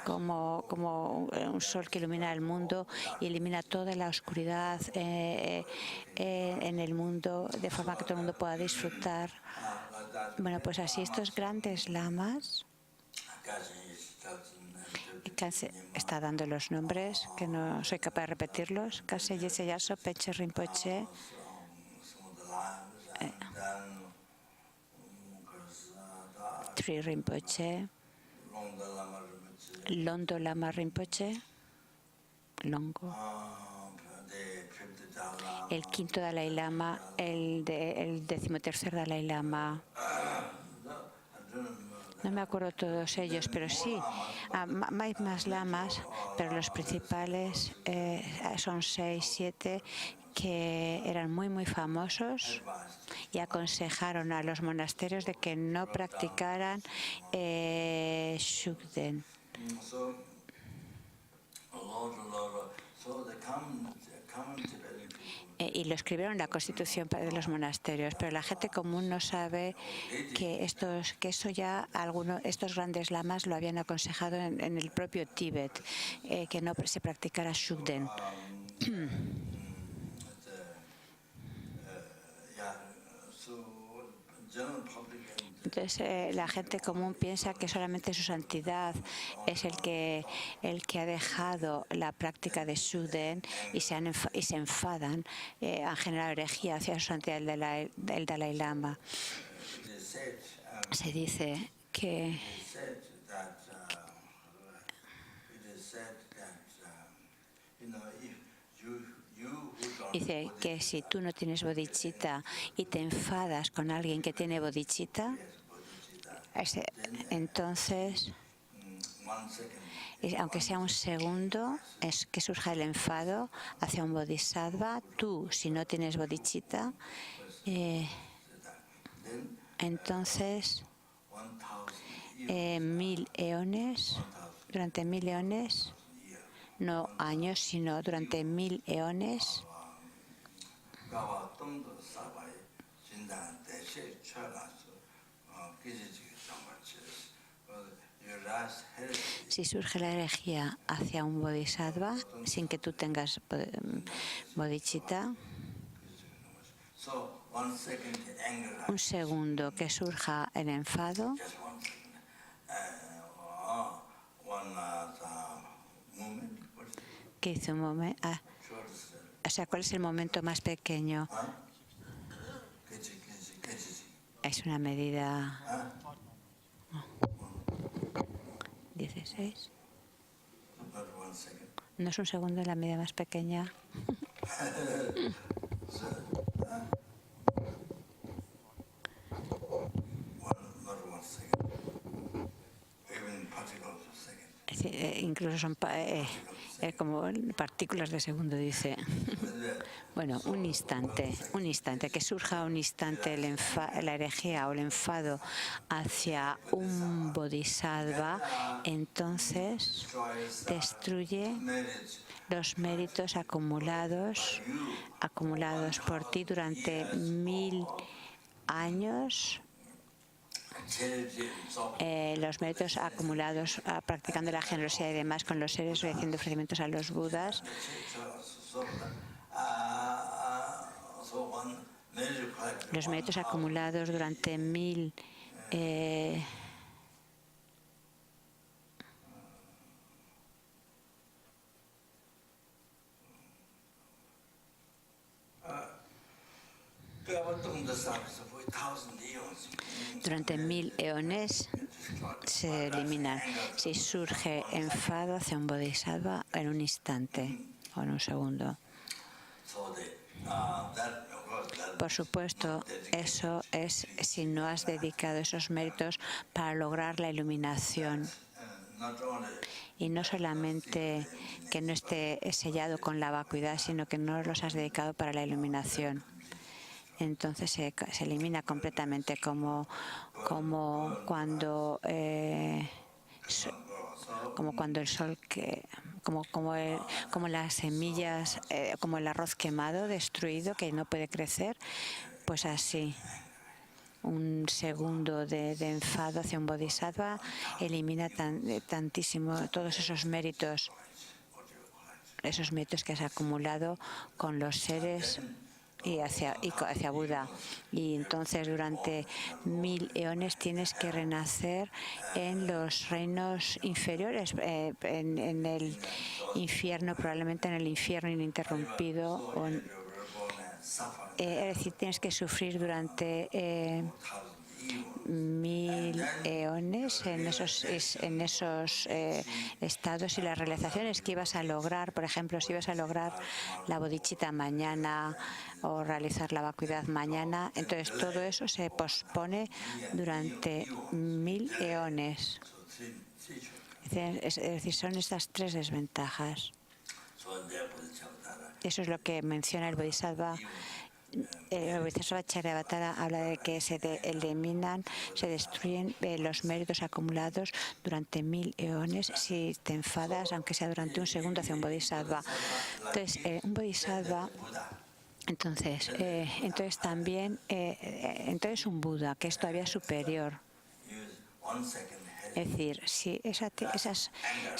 como un sol que ilumina el mundo y elimina toda la oscuridad en el mundo, de forma que todo el mundo pueda disfrutar. Bueno, pues así estos grandes lamas, está dando los nombres, que no soy capaz de repetirlos: Kase Yese Yaso, Peche Rinpoche, Tri Rinpoche, Londo Lama Rinpoche, Longo, el quinto Dalai Lama, el 13º Dalai Lama. No me acuerdo todos ellos, pero sí, hay más lamas, pero los principales son 6, 7, que eran muy famosos y aconsejaron a los monasterios de que no practicaran Shugden. Y lo escribieron en la Constitución de los monasterios, pero la gente común no sabe que eso ya estos grandes lamas lo habían aconsejado en el propio Tíbet, que no se practicara Shugden. Entonces la gente común piensa que solamente su santidad es el que ha dejado la práctica de Shugden y se enfadan, han generado herejía hacia su santidad del Dalai Lama. Se dice que si tú no tienes bodhicitta y te enfadas con alguien que tiene bodhicitta, entonces, aunque sea un segundo, es que surja el enfado hacia un bodhisattva. Tú, si no tienes bodhicitta, entonces durante 1000 eones, no años, sino durante 1000 eones. Si surge la herejía hacia un bodhisattva sin que tú tengas bodhicitta, un segundo que surja el enfado, que hizo un momento, o sea, ¿cuál es el momento más pequeño? Es una medida 16. No es un segundo, la medida más pequeña. Es decir, incluso son como partículas de segundo, dice. Bueno, un instante, que surja un instante la herejía o el enfado hacia un bodhisattva, entonces destruye los méritos acumulados por ti durante 1000 años. Los méritos acumulados practicando la generosidad y demás con los seres, haciendo ofrecimientos a los budas. Los méritos acumulados durante 1000 eones se eliminan. Si surge enfado hacia un bodhisattva en un instante o en un segundo. Por supuesto, eso es si no has dedicado esos méritos para lograr la iluminación. Y no solamente que no esté sellado con la vacuidad, sino que no los has dedicado para la iluminación. Entonces se elimina completamente, como cuando el sol, como las semillas, como el arroz quemado, destruido, que no puede crecer, pues así. Un segundo de enfado hacia un bodhisattva elimina tantísimo todos esos méritos que has acumulado con los seres y hacia Buda. Y entonces durante 1000 eones tienes que renacer en los reinos inferiores, en el infierno, probablemente en el infierno ininterrumpido. Es decir, tienes que sufrir durante 1000 eones en esos estados, y las realizaciones que ibas a lograr, por ejemplo, si ibas a lograr la bodhicitta mañana o realizar la vacuidad mañana, entonces todo eso se pospone durante 1000 eones. Es decir, son estas tres desventajas. Eso es lo que menciona el Bodhisattva. El Bodhisattva Charyavatara habla de que se eliminan, se destruyen los méritos acumulados durante 1000 eones si te enfadas, aunque sea durante un segundo, hacia un Bodhisattva. Entonces, un Bodhisattva, entonces también, entonces un Buda, que es todavía superior. Es decir, si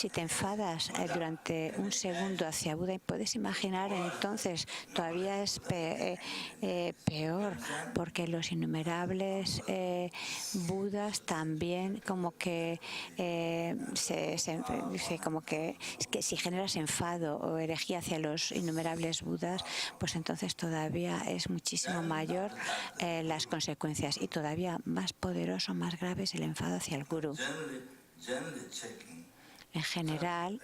te enfadas durante un segundo hacia Buda, puedes imaginar, entonces todavía es peor, porque los innumerables Budas también como que como que si generas enfado o herejía hacia los innumerables Budas, pues entonces todavía es muchísimo mayor las consecuencias, y todavía más poderoso, más grave es el enfado hacia el Gurú. En general,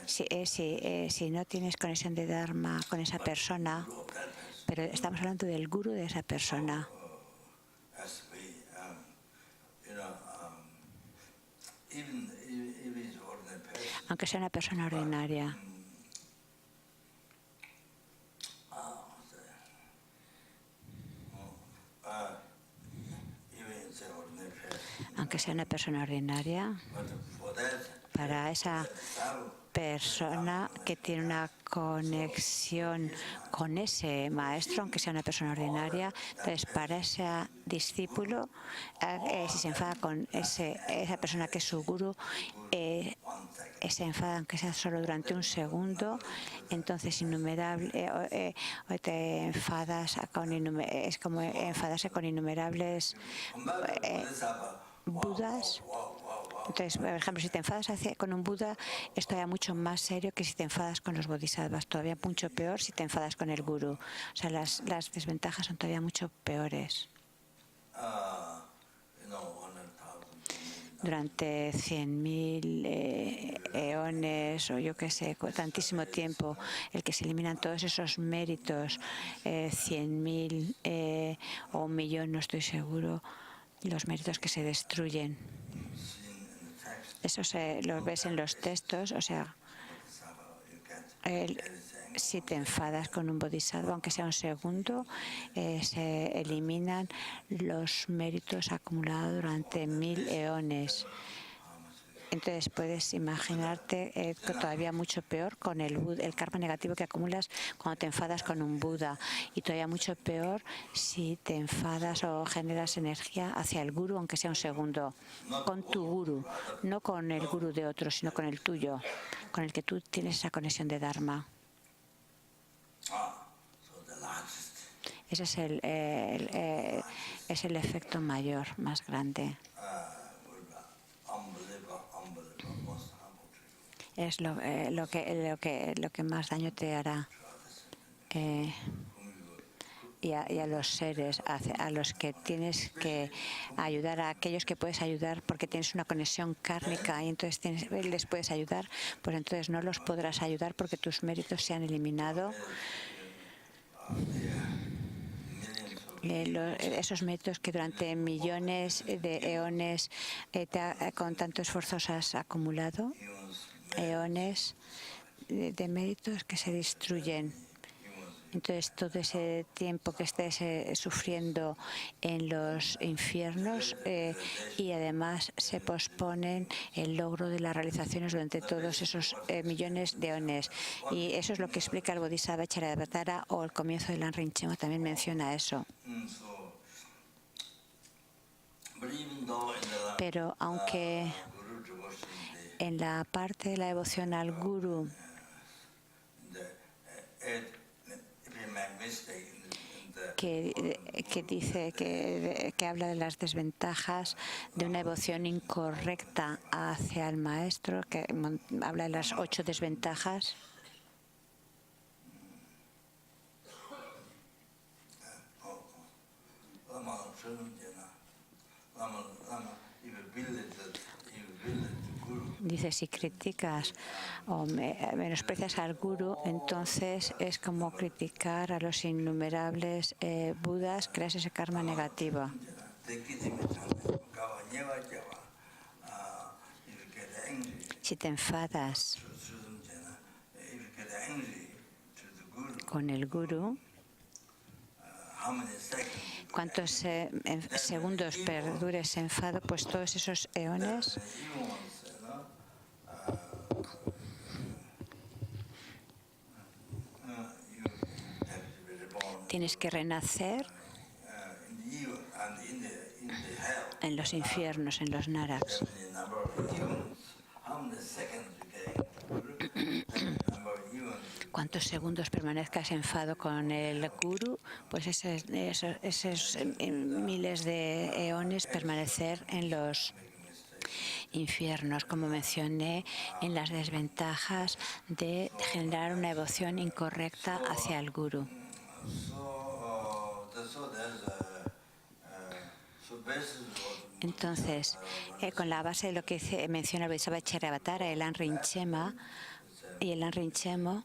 si no tienes conexión de Dharma con esa persona, pero estamos hablando del Gurú de esa persona, aunque sea una persona ordinaria, para esa persona que tiene una conexión con ese maestro, aunque sea una persona ordinaria. Entonces, para ese discípulo, si se enfada con esa persona que es su gurú, se enfada aunque sea solo durante un segundo, entonces o te enfadas es como enfadarse con innumerables Budas. Entonces, por ejemplo, si te enfadas con un Buda, es todavía mucho más serio que si te enfadas con los bodhisattvas, todavía mucho peor si te enfadas con el gurú. O sea, las desventajas son todavía mucho peores. Durante 100.000 eones o yo qué sé, tantísimo tiempo, el que se eliminan todos esos méritos, 100.000 o 1.000.000, no estoy seguro, los méritos que se destruyen. Eso lo ves en los textos, o sea, si te enfadas con un bodhisattva, aunque sea un segundo, se eliminan los méritos acumulados durante 1.000 eones. Entonces puedes imaginarte todavía mucho peor con el karma negativo que acumulas cuando te enfadas con un Buda, y todavía mucho peor si te enfadas o generas energía hacia el gurú, aunque sea un segundo, con tu gurú, no con el gurú de otro, sino con el tuyo, con el que tú tienes esa conexión de Dharma. Ese es el efecto mayor, más grande. Es lo que más daño te hará. Y a los seres a los que tienes que ayudar, a aquellos que puedes ayudar porque tienes una conexión kármica y entonces les puedes ayudar, pues entonces no los podrás ayudar porque tus méritos se han eliminado. Esos méritos que durante millones de eones con tanto esfuerzo has acumulado, eones de méritos que se destruyen. Entonces, todo ese tiempo que estés sufriendo en los infiernos y además se posponen el logro de las realizaciones durante todos esos millones de eones. Y eso es lo que explica el Bodhisattva Charyavatara, o el comienzo del Anrinchema también menciona eso. Pero aunque en la parte de la devoción al Guru que dice que habla de las desventajas de una devoción incorrecta hacia el maestro, que habla de las 8 desventajas. Dice, si criticas o menosprecias al gurú, entonces es como criticar a los innumerables budas, creas ese karma negativo. Si te enfadas con el gurú, ¿cuántos segundos perdure ese enfado? Pues todos esos eones. Tienes que renacer en los infiernos, en los naraks. ¿Cuántos segundos permanezcas enfado con el gurú? Pues esos miles de eones permanecer en los infiernos, como mencioné en las desventajas de generar una devoción incorrecta hacia el gurú. Entonces, con la base de lo que menciona el Bodhisattva Charyavatara, el Anrinchema y el Anrinchemo,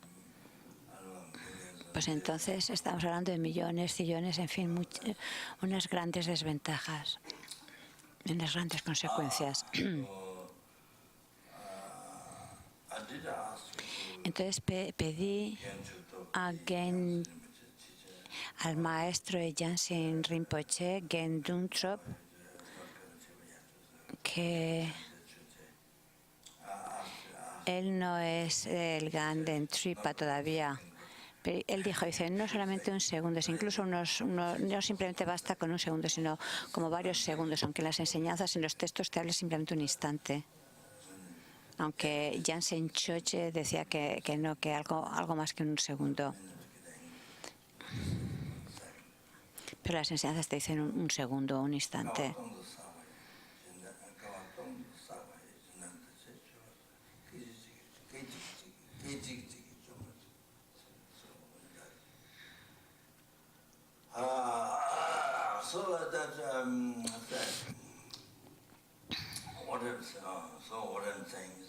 pues entonces estamos hablando de millones, trillones, en fin, unas grandes desventajas, unas grandes consecuencias. Entonces pedí al maestro Yansin Rinpoche, Gen Duntrop, que Él no es el Ganden Tripa todavía. Pero él dice, no solamente un segundo, es incluso no simplemente basta con un segundo, sino como varios segundos, aunque en las enseñanzas, en los textos te hable simplemente un instante. Aunque Jansen Choche decía que no, que algo más que un segundo. Pero las enseñanzas te dicen un segundo, un instante.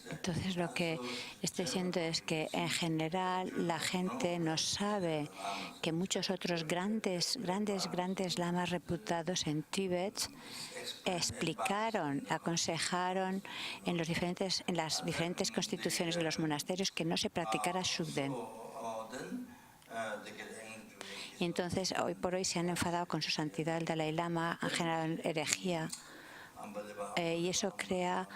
Entonces lo que estoy diciendo es que en general la gente no sabe que muchos otros grandes lamas reputados en Tíbet explicaron, aconsejaron en las diferentes constituciones de los monasterios que no se practicara Shugden. Y entonces hoy por hoy se han enfadado con su santidad el Dalai Lama, han generado herejía y eso trae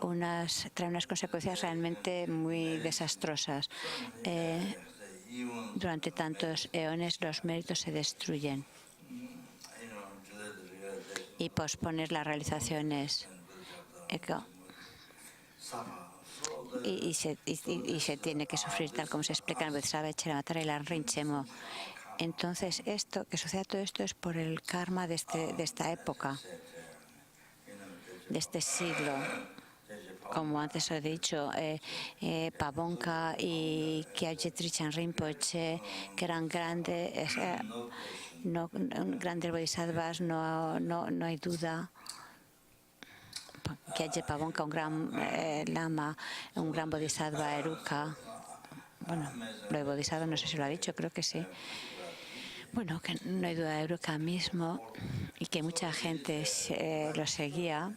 unas consecuencias realmente muy desastrosas. Durante tantos eones los méritos se destruyen y posponer las realizaciones y se tiene que sufrir tal como se explica en Bodhisattva Cheramatara y la Rinchemo. Entonces, que suceda todo esto es por el karma de esta época, de este siglo. Como antes he dicho, Pabonka y Kyabje Trichan Rinpoche, que eran grandes bodhisattvas, no hay duda. Kyabje Pabonka, un gran lama, un gran bodhisattva, Eruka. Bueno, lo de bodhisattva no sé si lo ha dicho, creo que sí. Bueno, que no hay duda de Eruka mismo y que mucha gente lo seguía.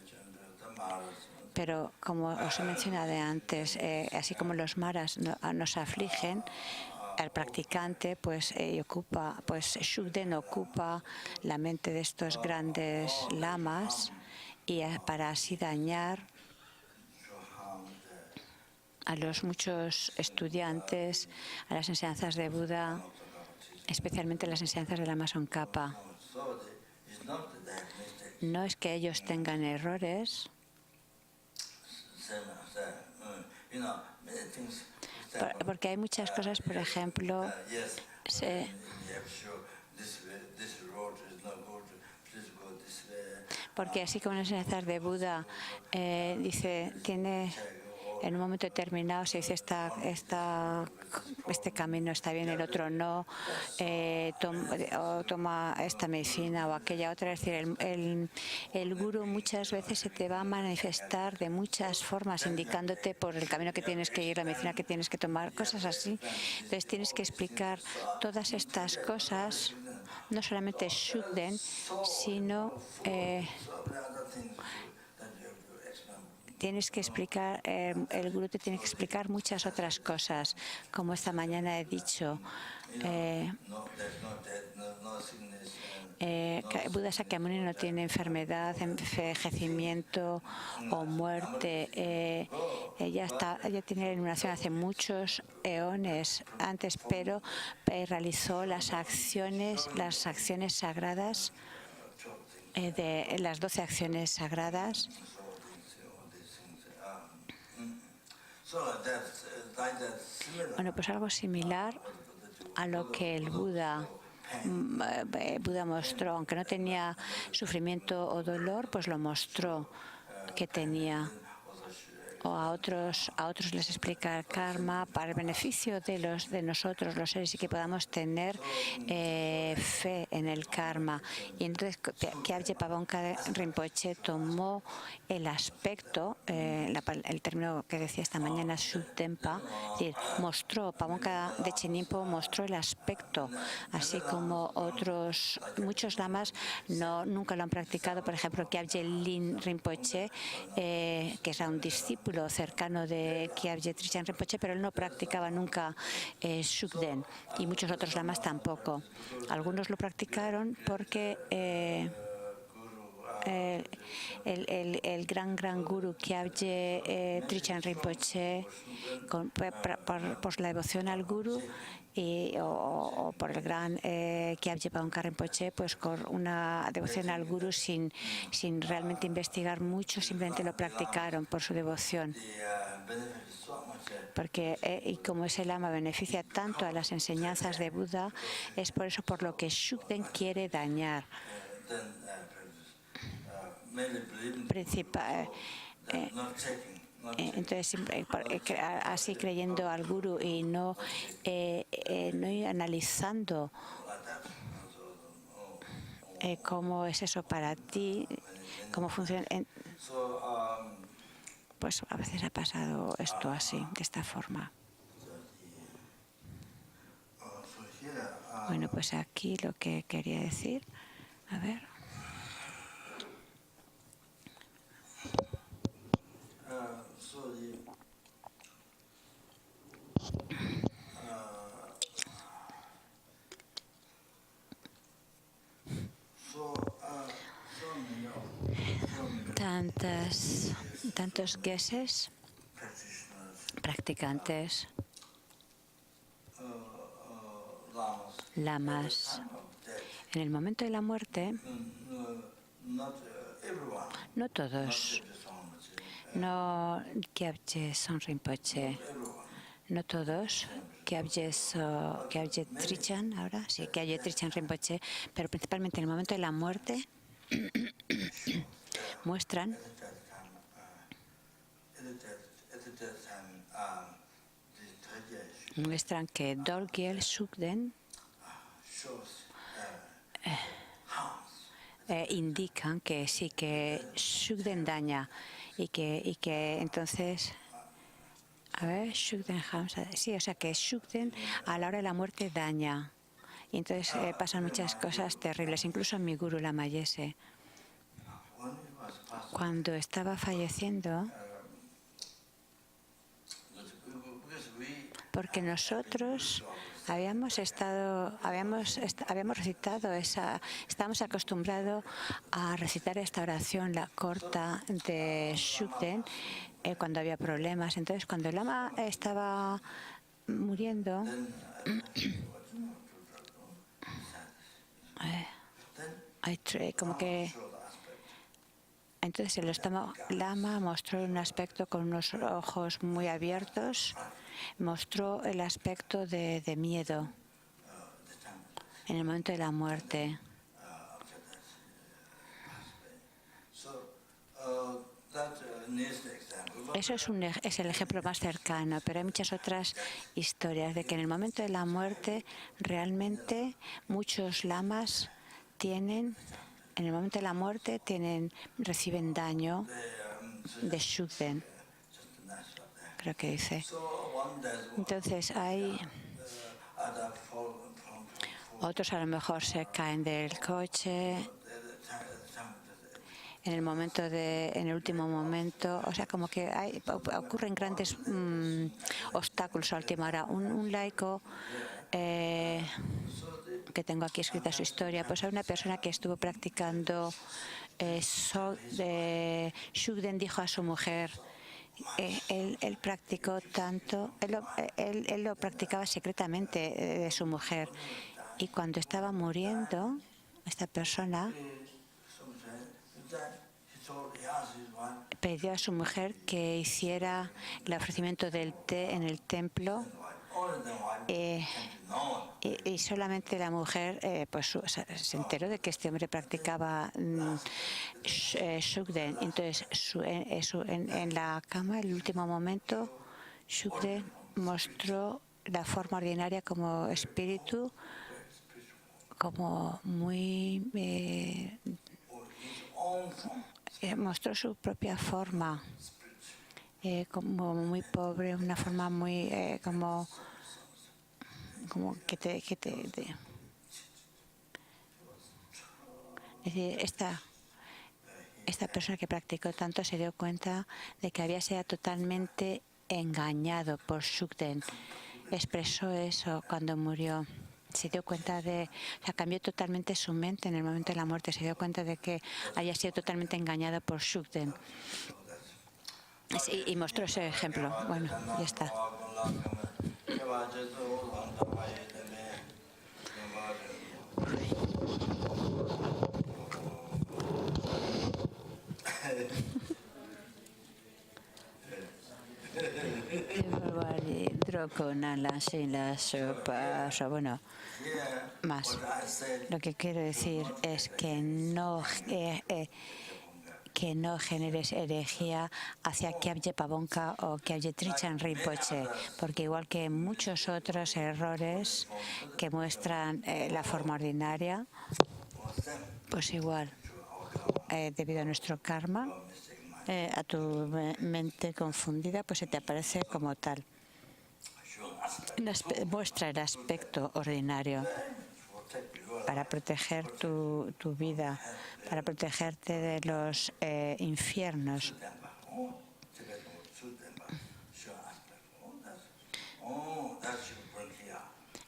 Pero como os he mencionado antes, así como los maras nos afligen, al practicante Shugden ocupa la mente de estos grandes lamas y para así dañar a los muchos estudiantes, a las enseñanzas de Buda, especialmente las enseñanzas de Lama Tsongkhapa. No es que ellos tengan errores, porque hay muchas cosas, por ejemplo, porque así como en las enseñanzas de Buda tiene en un momento determinado se dice este camino está bien, el otro no, toma esta medicina o aquella otra. Es decir, el gurú muchas veces se te va a manifestar de muchas formas, indicándote por el camino que tienes que ir, la medicina que tienes que tomar, cosas así. Entonces tienes que explicar todas estas cosas, no solamente Shugden, sino tienes que explicar, el gurú te tiene que explicar muchas otras cosas, como esta mañana he dicho. Buda Sakyamuni no tiene enfermedad, envejecimiento o muerte. Ella tiene la iluminación hace muchos eones antes, pero realizó las acciones sagradas, de las 12 acciones sagradas. Bueno, pues algo similar a lo que el Buda mostró, aunque no tenía sufrimiento o dolor, pues lo mostró que tenía. O a otros les explica el karma para el beneficio de nosotros, los seres, y que podamos tener fe en el karma. Y entonces Kyabje Pabonka Rinpoche tomó el aspecto, el término que decía esta mañana, Shugdenpa, es decir, mostró, Pabonka de Chenimpo mostró el aspecto, así como muchos lamas nunca lo han practicado. Por ejemplo, Kyabje Lin Rinpoche, que era un discípulo cercano de Kyabje Trichan Rinpoche, pero él no practicaba nunca Shugden, y muchos otros lamas tampoco. Algunos lo practicaron porque el gran guru Kyabje Trichan Rinpoche, por la devoción al guru, o por el gran Kyabje Paungkar Rinpoche, pues con una devoción al guru sin realmente investigar mucho, simplemente lo practicaron por su devoción. Porque y como ese lama beneficia tanto a las enseñanzas de Buda, es por eso por lo que Shukden quiere dañar. Entonces, así creyendo al guru y no analizando cómo es eso para ti, cómo funciona. Pues a veces ha pasado esto así, de esta forma. Bueno, pues aquí lo que quería decir, a ver. Tantos geses, practicantes, lamas. En el momento de la muerte, no todos, no Kyabje Son Rinpoche, no todos, Kyabje Trichan, ahora sí, Kyabje Trichan Rinpoche, pero principalmente en el momento de la muerte muestran que Dorgyel Shukden indican que sí, que Shukden daña y que entonces, a ver, Shukden Hamsa, sí, o sea que Shukden a la hora de la muerte daña. Y entonces pasan muchas cosas terribles, incluso mi guru Lama Yese, cuando estaba falleciendo, porque nosotros habíamos recitado estábamos acostumbrados a recitar esta oración, la corta de Shukden, cuando había problemas. Entonces, cuando el lama estaba muriendo, como que entonces el lama mostró un aspecto con unos ojos muy abiertos, mostró el aspecto de miedo en el momento de la muerte. Eso es el ejemplo más cercano, pero hay muchas otras historias de que en el momento de la muerte realmente muchos lamas en el momento de la muerte reciben daño de Shukden, creo que dice. Entonces hay otros, a lo mejor se caen del coche en el último momento, o sea, como que ocurren grandes obstáculos a última hora. Un laico que tengo aquí escrita su historia, pues hay una persona que estuvo practicando Shukden dijo a su mujer, él practicó tanto, él lo practicaba secretamente de su mujer, y cuando estaba muriendo esta persona pidió a su mujer que hiciera el ofrecimiento del té en el templo, y solamente la mujer pues se enteró de que este hombre practicaba Shukden. Entonces en la cama, en el último momento, Shukden mostró la forma ordinaria como espíritu, como muy mostró su propia forma, como muy pobre, una forma muy como que es decir, esta persona que practicó tanto se dio cuenta de que había sido totalmente engañado por Shukden. Expresó eso cuando murió. se dio cuenta o sea, cambió totalmente su mente en el momento de la muerte, se dio cuenta de que había sido totalmente engañado por Shukden. Y mostró ese ejemplo. Bueno, ya está. Bueno, más. Lo que quiero decir es que no generes herejía hacia Kyabje Pabonka o Kyabje Trichan Rinpoche, porque igual que muchos otros errores que muestran la forma ordinaria, pues igual, debido a nuestro karma, a tu mente confundida, pues se te aparece como tal. Muestra el aspecto ordinario para proteger tu vida, para protegerte de los infiernos.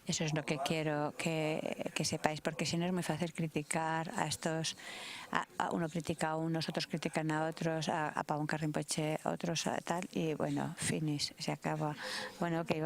Eso es lo que quiero que sepáis, porque si no es muy fácil criticar a estos. Uno critica a unos, otros critican a otros, a Pabonka Rinpoche, otros a tal, y bueno, finish, se acaba. Bueno, que